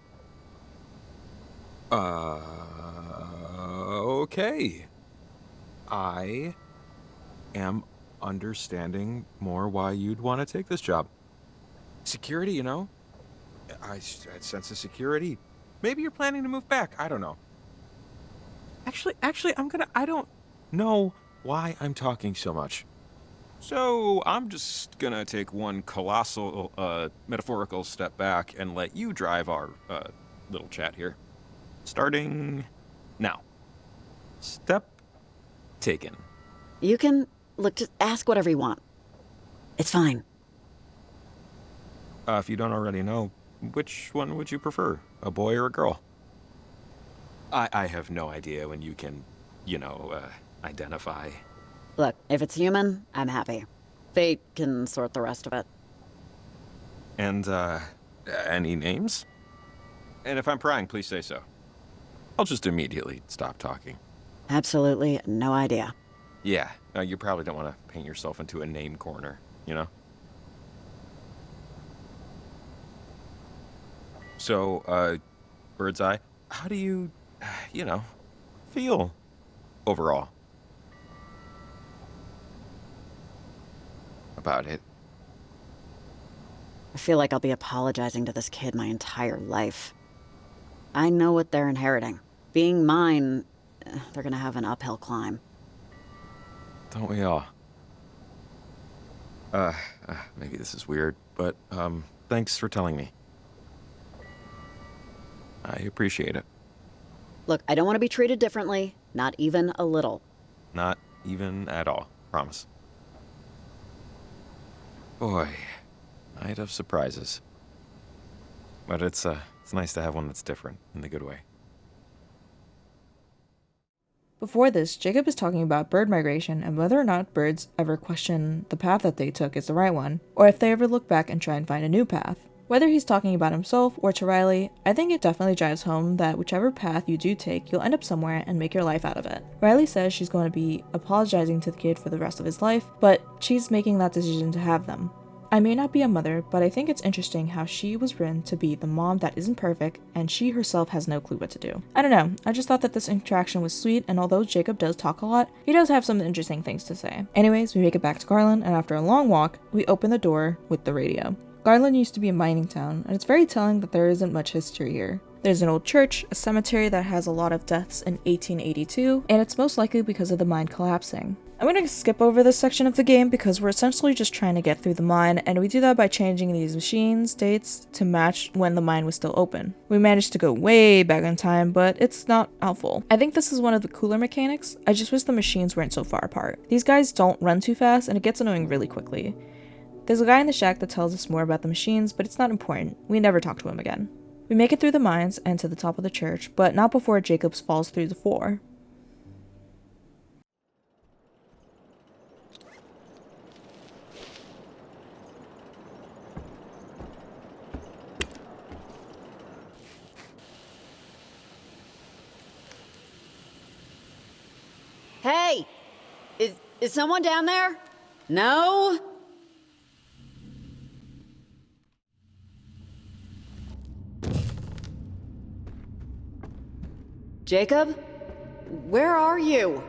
Okay. I am understanding more why you'd want to take this job. Security, I sense a security. Maybe you're planning to move back. I don't know. Actually, I don't know why I'm talking so much. So I'm just gonna take one colossal, metaphorical step back and let you drive our, little chat here. Starting now. Step taken. You can, look, just ask whatever you want. It's fine. If you don't already know, which one would you prefer, a boy or a girl? I have no idea when you can, identify. Look, if it's human, I'm happy. Fate can sort the rest of it. And, any names? And if I'm prying, please say so. I'll just immediately stop talking. Absolutely no idea. Yeah, you probably don't want to paint yourself into a name corner, you know? So, bird's eye, how do you, feel overall about it? I feel like I'll be apologizing to this kid my entire life. I know what they're inheriting. Being mine, they're gonna have an uphill climb. Don't we all? Maybe this is weird, but, thanks for telling me. I appreciate it. Look, I don't want to be treated differently, not even a little. Not even at all, promise. Boy, night of surprises. But it's nice to have one that's different, in the good way. Before this, Jacob is talking about bird migration and whether or not birds ever question the path that they took is the right one, or if they ever look back and try and find a new path. Whether he's talking about himself or to Riley, I think it definitely drives home that whichever path you do take, you'll end up somewhere and make your life out of it. Riley says she's going to be apologizing to the kid for the rest of his life, but she's making that decision to have them. I may not be a mother, but I think it's interesting how she was written to be the mom that isn't perfect, and she herself has no clue what to do. I don't know, I just thought that this interaction was sweet, and although Jacob does talk a lot, he does have some interesting things to say. Anyways, we make it back to Garland, and after a long walk, we open the door with the radio. Garland used to be a mining town, and it's very telling that there isn't much history here. There's an old church, a cemetery that has a lot of deaths in 1882, and it's most likely because of the mine collapsing. I'm going to skip over this section of the game because we're essentially just trying to get through the mine, and we do that by changing these machines' dates to match when the mine was still open. We managed to go way back in time, but it's not helpful. I think this is one of the cooler mechanics. I just wish the machines weren't so far apart. These guys don't run too fast, and it gets annoying really quickly. There's a guy in the shack that tells us more about the machines, but it's not important. We never talk to him again. We make it through the mines and to the top of the church, but not before Jacobs falls through the floor. Hey! Is someone down there? No? Jacob? Where are you?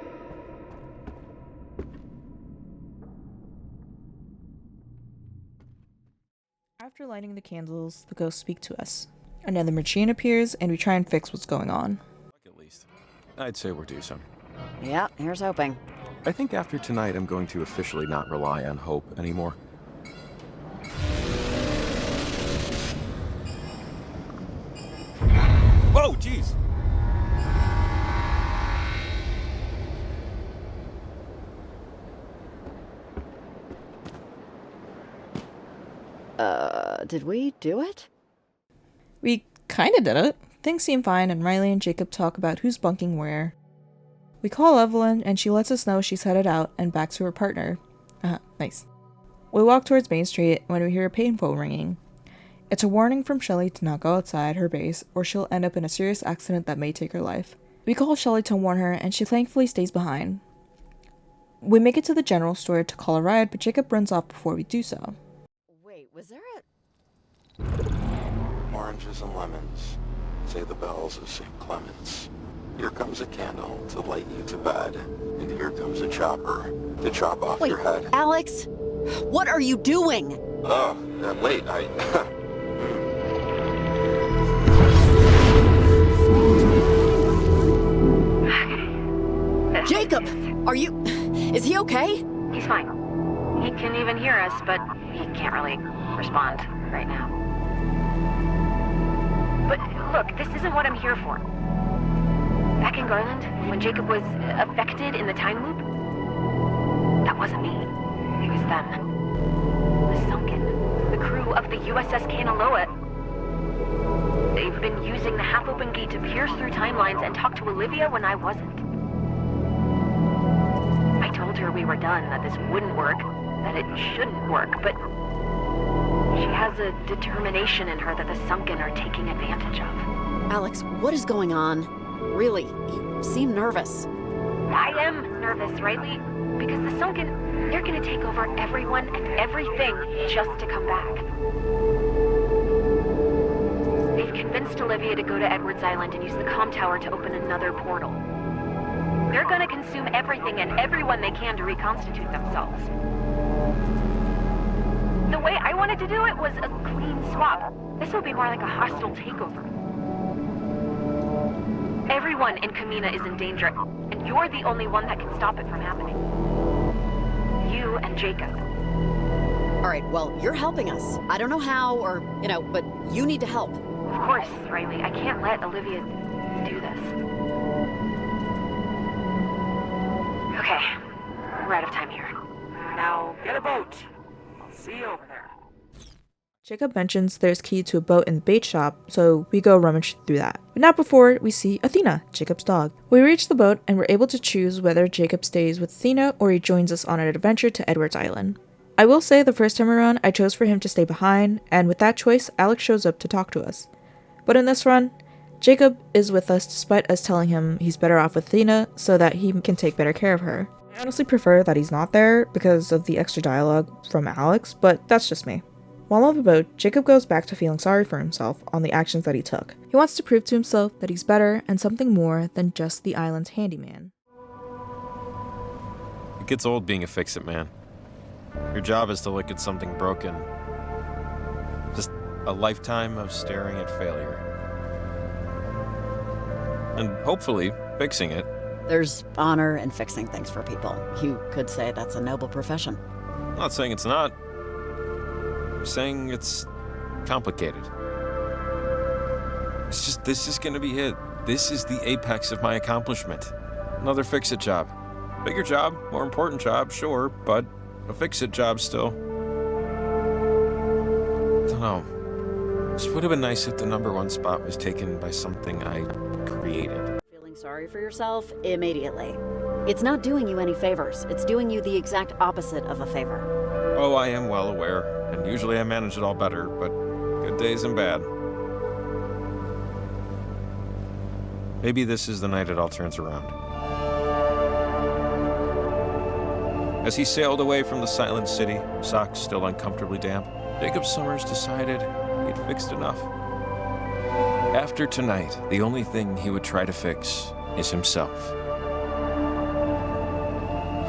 After lighting the candles, the ghosts speak to us. Another machine appears, and we try and fix what's going on. At least. I'd say we're due some. Yeah, here's hoping. I think after tonight, I'm going to officially not rely on hope anymore. Whoa, jeez! Did we do it? We kinda did it. Things seem fine, and Riley and Jacob talk about who's bunking where. We call Evelyn, and she lets us know she's headed out and back to her partner. Nice. We walk towards Main Street when we hear a payphone ringing. It's a warning from Shelly to not go outside her base, or she'll end up in a serious accident that may take her life. We call Shelly to warn her, and she thankfully stays behind. We make it to the general store to call a ride, but Jacob runs off before we do so. Wait, was there a... Oranges and lemons, say the bells of St. Clement's. Here comes a candle to light you to bed, and here comes a chopper to chop off your head. Alex, what are you doing? Oh, wait, Jacob, are you... Is he okay? He's fine. He can even hear us, but he can't really respond right now. But look, this isn't what I'm here for. Back in Garland, when Jacob was affected in the time loop, that wasn't me. It was them. The Sunken. The crew of the USS Kanaloa. They've been using the half-open gate to pierce through timelines and talk to Olivia when I wasn't. I told her we were done, that this wouldn't work, that it shouldn't work, but she has a determination in her that the Sunken are taking advantage of. Alex, what is going on? Really, you seem nervous. I am nervous, Riley, because the Sunken, they're gonna take over everyone and everything just to come back. They've convinced Olivia to go to Edwards Island and use the comm tower to open another portal. They're gonna consume everything and everyone they can to reconstitute themselves. The way I wanted to do it was a clean swap. This will be more like a hostile takeover. Everyone in Kamina is in danger, and you're the only one that can stop it from happening. You and Jacob. All right, well, you're helping us. I don't know how, or, but you need to help. Of course, Riley. I can't let Olivia do this. Okay, we're out of time here. Now, get a boat. I'll see you over there. Jacob mentions there's key to a boat in the bait shop, so we go rummage through that. But not before we see Athena, Jacob's dog. We reach the boat and we're able to choose whether Jacob stays with Athena or he joins us on an adventure to Edwards Island. I will say the first time around I chose for him to stay behind, and with that choice Alex shows up to talk to us. But in this run, Jacob is with us despite us telling him he's better off with Athena so that he can take better care of her. I honestly prefer that he's not there because of the extra dialogue from Alex, but that's just me. While on the boat, Jacob goes back to feeling sorry for himself on the actions that he took. He wants to prove to himself that he's better and something more than just the island's handyman. It gets old being a fix-it man. Your job is to look at something broken. Just a lifetime of staring at failure. And hopefully, fixing it. There's honor in fixing things for people. You could say that's a noble profession. I'm not saying it's not. I'm saying it's complicated. This is gonna be it. This is the apex of my accomplishment. Another fix-it job. Bigger job, more important job, sure, but a fix-it job still. Don't know. This would have been nice if the #1 spot was taken by something I created. Feeling sorry for yourself immediately. It's not doing you any favors. It's doing you the exact opposite of a favor. Oh, I am well aware. And usually I manage it all better, but good days and bad. Maybe this is the night it all turns around. As he sailed away from the silent city, socks still uncomfortably damp, Jacob Summers decided he'd fixed enough. After tonight, the only thing he would try to fix is himself.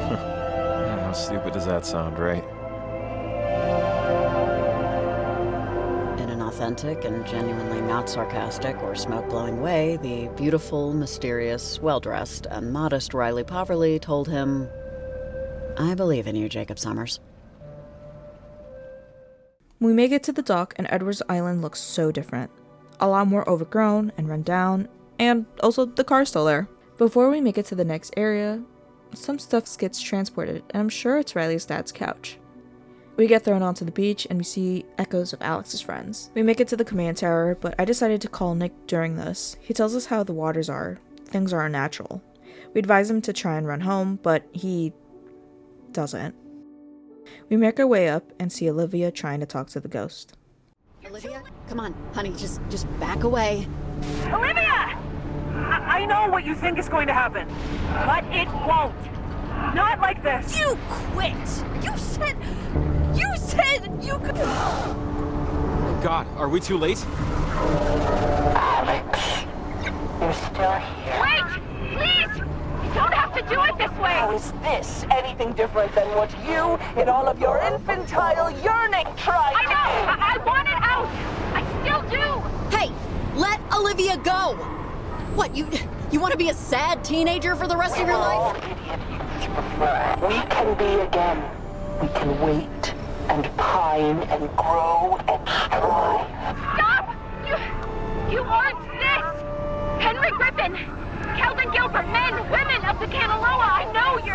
How stupid does that sound, right? Authentic and genuinely not sarcastic or smoke-blowing way, the beautiful, mysterious, well-dressed, and modest Riley Poverly told him, "I believe in you, Jacob Summers." We make it to the dock and Edwards Island looks so different. A lot more overgrown and run down, and also the car's still there. Before we make it to the next area, some stuff gets transported, and I'm sure it's Riley's dad's couch. We get thrown onto the beach and we see echoes of Alex's friends. We make it to the command tower, but I decided to call Nick during this. He tells us how the waters are. Things are unnatural. We advise him to try and run home, but he doesn't. We make our way up and see Olivia trying to talk to the ghost. Olivia, come on, honey, just back away. Olivia! I know what you think is going to happen, but it won't. Not like this. You quit! You said you could... Oh God, are we too late? Alex, you're still here. Wait! Please! You don't have to do it this way! How is this anything different than what you, in all of your infantile yearning, tried to do? I want it out! I still do! Hey, let Olivia go! What, you want to be a sad teenager for the rest of your life? We can be again. We can wait and pine and grow and strive. Stop! You aren't this! Henry Griffin! Calvin Gilbert, men, women of the Kanaloa, I know you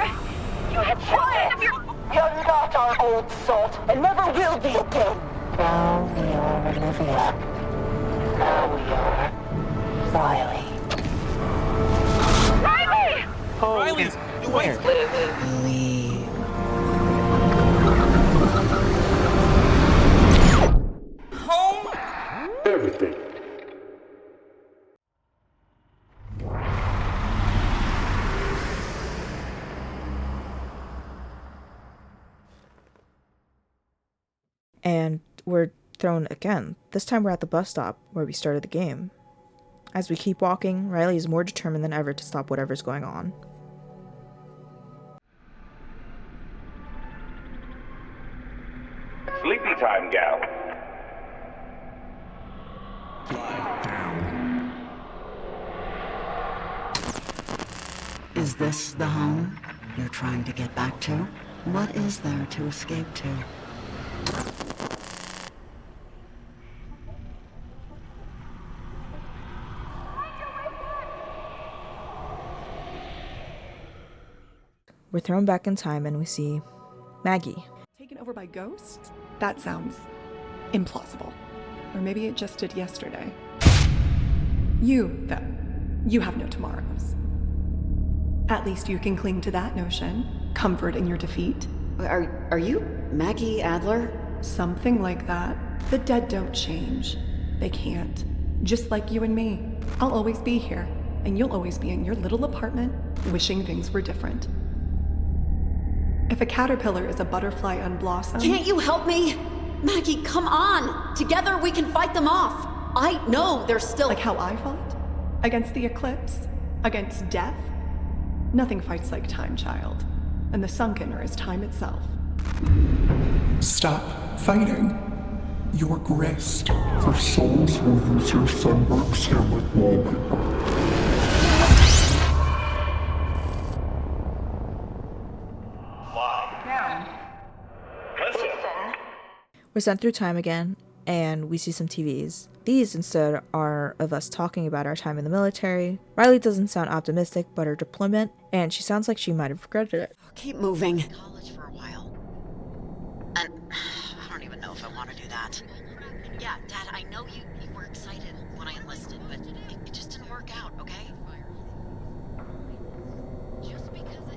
had children of your... You're not our old salt, and never will be again. Now we are Olivia. Now we are Riley. Riley! Riley! Wait! Leave. Home? Everything. And we're thrown again. This time we're at the bus stop where we started the game. As we keep walking, Riley is more determined than ever to stop whatever's going on. Sleepy time, gal. Is this the home you're trying to get back to? What is there to escape to? We're thrown back in time and we see Maggie. Taken over by ghosts? That sounds implausible. Or maybe it just did yesterday. You, though, you have no tomorrows. At least you can cling to that notion. Comfort in your defeat. Are you Maggie Adler? Something like that. The dead don't change. They can't. Just like you and me. I'll always be here, and you'll always be in your little apartment, wishing things were different. If a caterpillar is a butterfly unblossomed... Can't you help me? Maggie, come on! Together we can fight them off! I know there's still... Like how I fought? Against the eclipse? Against death? Nothing fights like time, child. And the sunken are as time itself. Stop fighting. Your grist for souls will use your sunburned skin like wallpaper. We're sent through time again, and we see some TVs. These instead are of us talking about our time in the military. Riley doesn't sound optimistic about her deployment, and she sounds like she might have regretted it. Keep moving. College for a while. And I don't even know if I want to do that. Yeah, Dad, I know you were excited when I enlisted, but it just didn't work out, okay?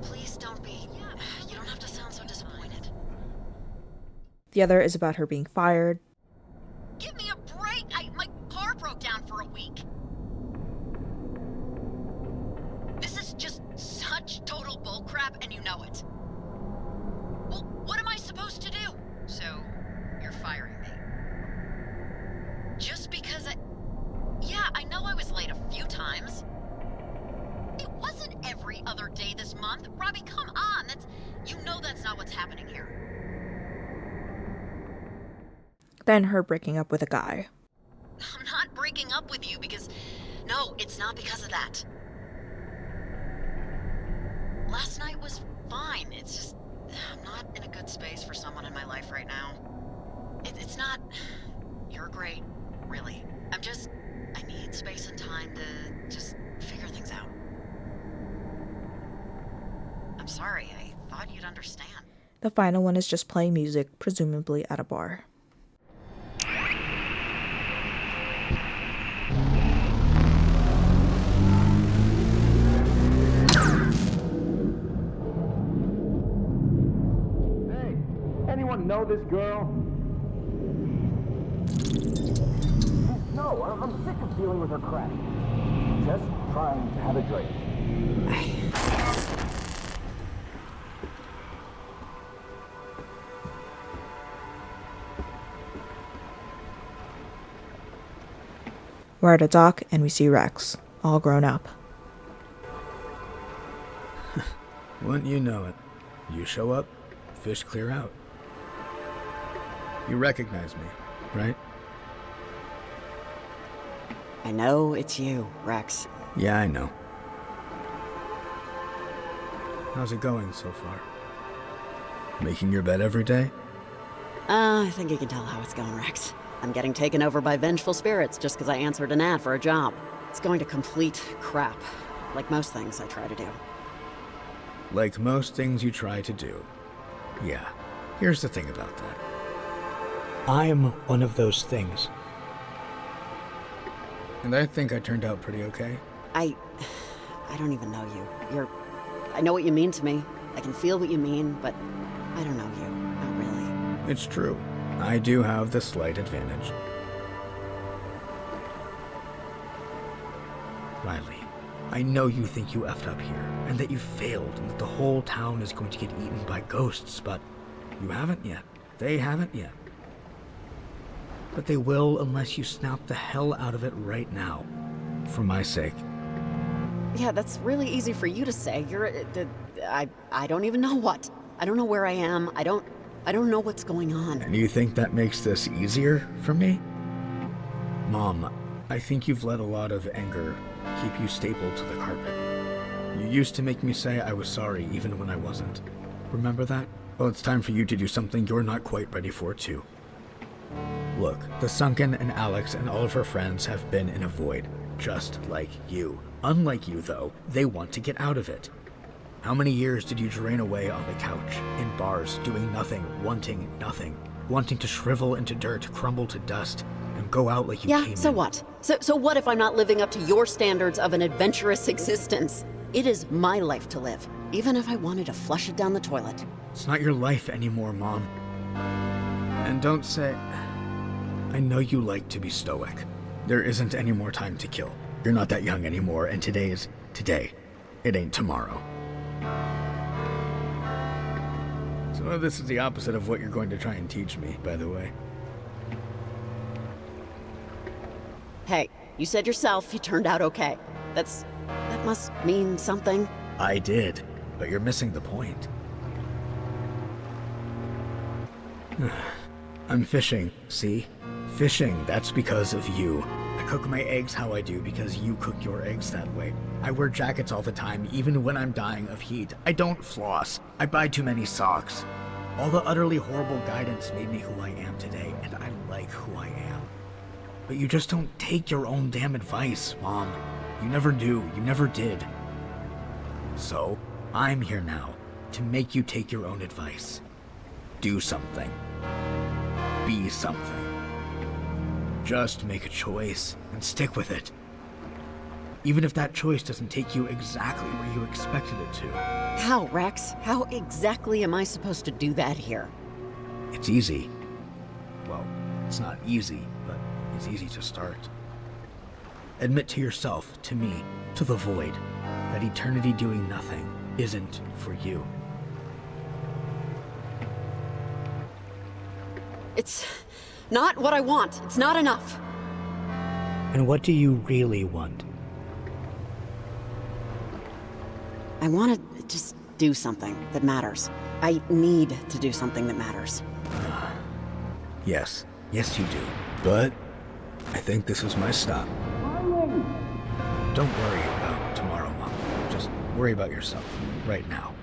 Please don't be. You don't have to sound so disappointed. The other is about her being fired. Give me a break! My car broke down for a week. This is just such total bullcrap, and you know it. Well, what am I supposed to do? So, you're firing me. Just because Yeah, I know I was late a few times. It wasn't every other day this month. Robbie, come on! You know that's not what's happening here. Then her breaking up with a guy. I'm not breaking up with you because... No, it's not because of that. Last night was fine. It's just... I'm not in a good space for someone in my life right now. It's not... You're great, really. I need space and time to just figure things out. I'm sorry. I thought you'd understand. The final one is just playing music, presumably at a bar. Anyone know this girl? No, I'm sick of dealing with her crap. Just trying to have a drink. We're at a dock and we see Rex, all grown up. Wouldn't you know it? You show up, fish clear out. You recognize me, right? I know it's you, Rex. Yeah, I know. How's it going so far? Making your bed every day? I think you can tell how it's going, Rex. I'm getting taken over by vengeful spirits just because I answered an ad for a job. It's going to complete crap, like most things I try to do. Like most things you try to do. Yeah, here's the thing about that. I'm one of those things. And I think I turned out pretty okay. I don't even know you. I know what you mean to me. I can feel what you mean, but I don't know you. Not really. It's true. I do have the slight advantage. Riley, I know you think you effed up here, and that you failed, and that the whole town is going to get eaten by ghosts, but you haven't yet. They haven't yet. But they will unless you snap the hell out of it right now. For my sake. Yeah, that's really easy for you to say. I don't even know what. I don't know where I am. I don't know what's going on. And you think that makes this easier for me? Mom, I think you've let a lot of anger keep you stapled to the carpet. You used to make me say I was sorry even when I wasn't. Remember that? Well, it's time for you to do something you're not quite ready for, too. Look, the Sunken and Alex and all of her friends have been in a void, just like you. Unlike you, though, they want to get out of it. How many years did you drain away on the couch, in bars, doing nothing, wanting to shrivel into dirt, crumble to dust, and go out like you came in? Yeah, so what? So what if I'm not living up to your standards of an adventurous existence? It is my life to live, even if I wanted to flush it down the toilet. It's not your life anymore, Mom. And don't say... I know you like to be stoic. There isn't any more time to kill. You're not that young anymore, and today's today. It ain't tomorrow. So this is the opposite of what you're going to try and teach me, by the way. Hey, you said yourself you turned out okay. That must mean something. I did, but you're missing the point. I'm fishing, see? Fishing, that's because of you. I cook my eggs how I do because you cook your eggs that way. I wear jackets all the time, even when I'm dying of heat. I don't floss. I buy too many socks. All the utterly horrible guidance made me who I am today, and I like who I am. But you just don't take your own damn advice, Mom. You never do. You never did. So, I'm here now to make you take your own advice. Do something. Be something. Just make a choice and stick with it. Even if that choice doesn't take you exactly where you expected it to. How, Rex? How exactly am I supposed to do that here? It's easy. Well, it's not easy, but it's easy to start. Admit to yourself, to me, to the void, that eternity doing nothing isn't for you. It's not what I want. It's not enough. And what do you really want? I want to just do something that matters. I need to do something that matters. Yes. Yes, you do. But I think this is my stop. Don't worry about tomorrow, Mom. Just worry about yourself right now.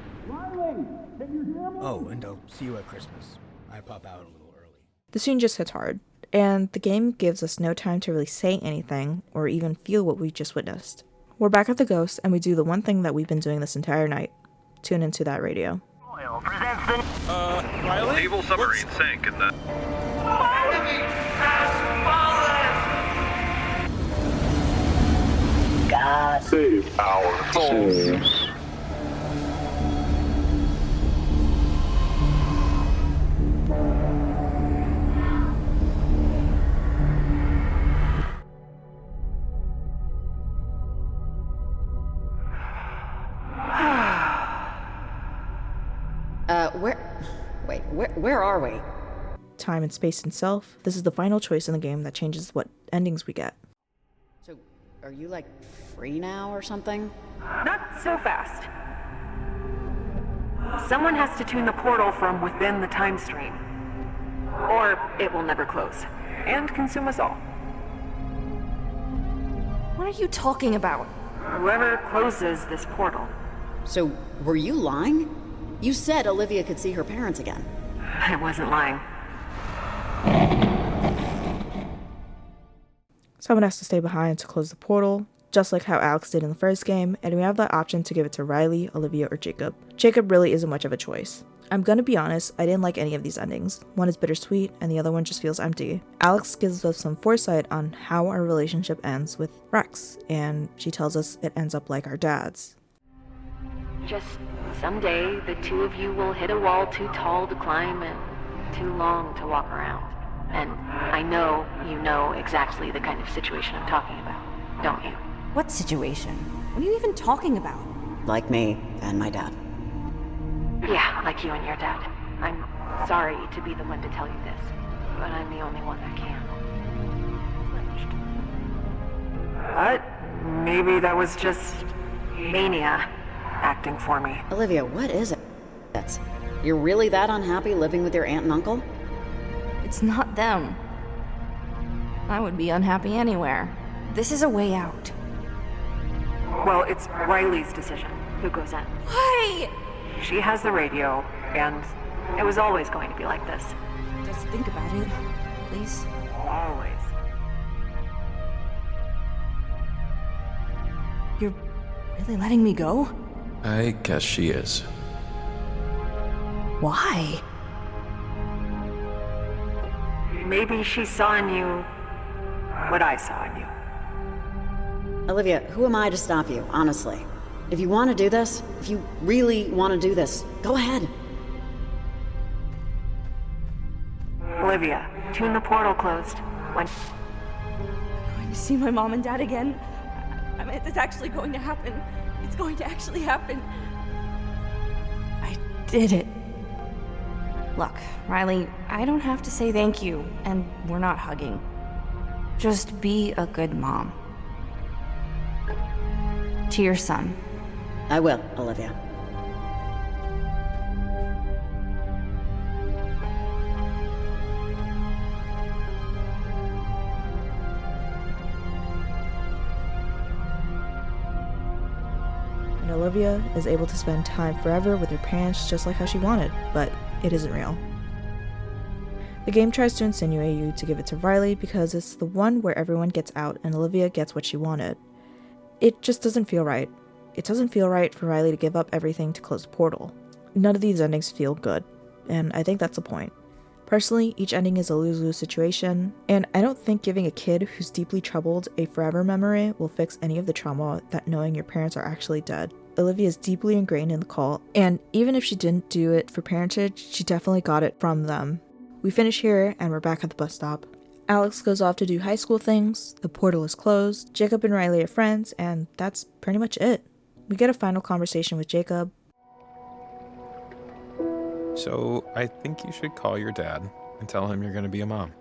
Oh, and I'll see you at Christmas. I pop out a little early. The scene just hits hard, and the game gives us no time to really say anything or even feel what we just witnessed. We're back at the Ghost, and we do the one thing that we've been doing this entire night. Tune into that radio. Riley? Naval submarine sank in the... God save our souls. Where are we? Time and space itself. This is the final choice in the game that changes what endings we get. So, are you like free now or something? Not so fast. Someone has to tune the portal from within the time stream. Or it will never close. And consume us all. What are you talking about? Whoever closes this portal. So, were you lying? You said Olivia could see her parents again. I wasn't lying. Someone has to stay behind to close the portal, just like how Alex did in the first game, and we have the option to give it to Riley, Olivia, or Jacob. Jacob really isn't much of a choice. I'm gonna be honest, I didn't like any of these endings. One is bittersweet, and the other one just feels empty. Alex gives us some foresight on how our relationship ends with Rex, and she tells us it ends up like our dad's. Just someday, the two of you will hit a wall too tall to climb and too long to walk around. And I know you know exactly the kind of situation I'm talking about, don't you? What situation? What are you even talking about? Like me and my dad. Yeah, like you and your dad. I'm sorry to be the one to tell you this, but I'm the only one that can. But maybe that was just mania acting for me. Olivia, what is it? You're really that unhappy living with your aunt and uncle? It's not them. I would be unhappy anywhere. This is a way out. Well, it's Riley's decision who goes in. Why? She has the radio, and it was always going to be like this. Just think about it, please. Always. You're really letting me go? I guess she is. Why? Maybe she saw in you what I saw in you. Olivia, who am I to stop you, honestly? If you want to do this, if you really want to do this, go ahead. Olivia, tune the portal closed. When Going to see my mom and dad again? I mean, it's actually going to happen. It's going to actually happen. I did it. Look, Riley, I don't have to say thank you, and we're not hugging. Just be a good mom. To your son. I will, Olivia. And Olivia is able to spend time forever with her parents just like how she wanted, but it isn't real. The game tries to insinuate you to give it to Riley because it's the one where everyone gets out and Olivia gets what she wanted. It just doesn't feel right. It doesn't feel right for Riley to give up everything to close the portal. None of these endings feel good, and I think that's the point. Personally, each ending is a lose-lose situation, and I don't think giving a kid who's deeply troubled a forever memory will fix any of the trauma that knowing your parents are actually dead. Olivia is deeply ingrained in the cult, and even if she didn't do it for parentage, she definitely got it from them. We finish here, and we're back at the bus stop. Alex goes off to do high school things, the portal is closed, Jacob and Riley are friends, and that's pretty much it. We get a final conversation with Jacob. So, I think you should call your dad and tell him you're going to be a mom.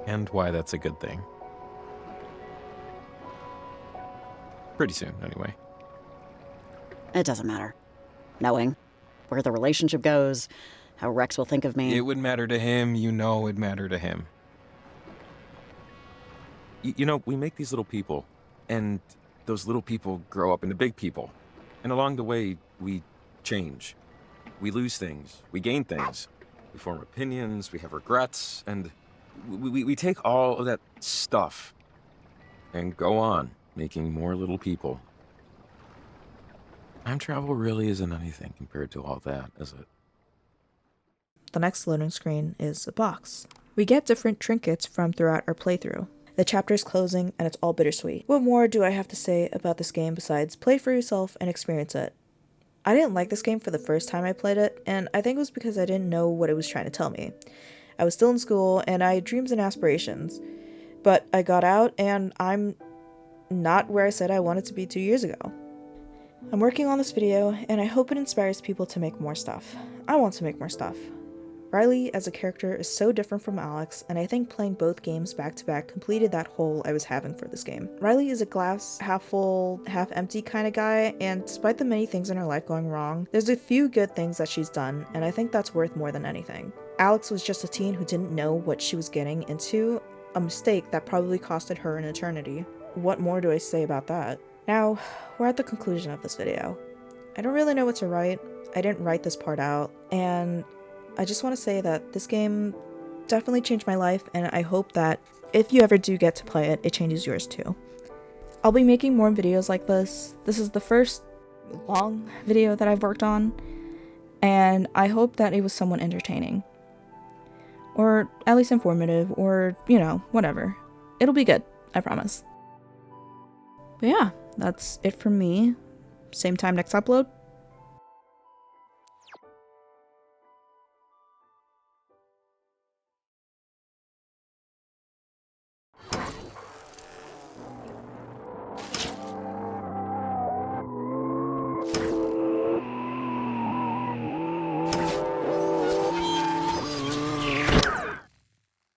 And why that's a good thing. Pretty soon, anyway. It doesn't matter. Knowing where the relationship goes, how Rex will think of me. It would matter to him, you know it'd matter to him. You know, we make these little people, and those little people grow up into big people. And along the way, we change. We lose things. We gain things. We form opinions. We have regrets. And we take all of that stuff and go on making more little people. Time travel really isn't anything compared to all that, is it? The next loading screen is a box. We get different trinkets from throughout our playthrough. The chapter is closing, and it's all bittersweet. What more do I have to say about this game besides play for yourself and experience it? I didn't like this game for the first time I played it, and I think it was because I didn't know what it was trying to tell me. I was still in school, and I had dreams and aspirations. But I got out, and I'm not where I said I wanted to be 2 years ago. I'm working on this video, and I hope it inspires people to make more stuff. I want to make more stuff. Riley as a character is so different from Alex, and I think playing both games back to back completed that hole I was having for this game. Riley is a glass half full, half empty kind of guy, and despite the many things in her life going wrong, there's a few good things that she's done, and I think that's worth more than anything. Alex was just a teen who didn't know what she was getting into, a mistake that probably costed her an eternity. What more do I say about that? Now, we're at the conclusion of this video. I don't really know what to write. I didn't write this part out, and I just want to say that this game definitely changed my life, and I hope that if you ever do get to play it, it changes yours too. I'll be making more videos like this. This is the first long video that I've worked on, and I hope that it was somewhat entertaining. Or at least informative, or, you know, whatever. It'll be good, I promise. But yeah, that's it from me. Same time next upload.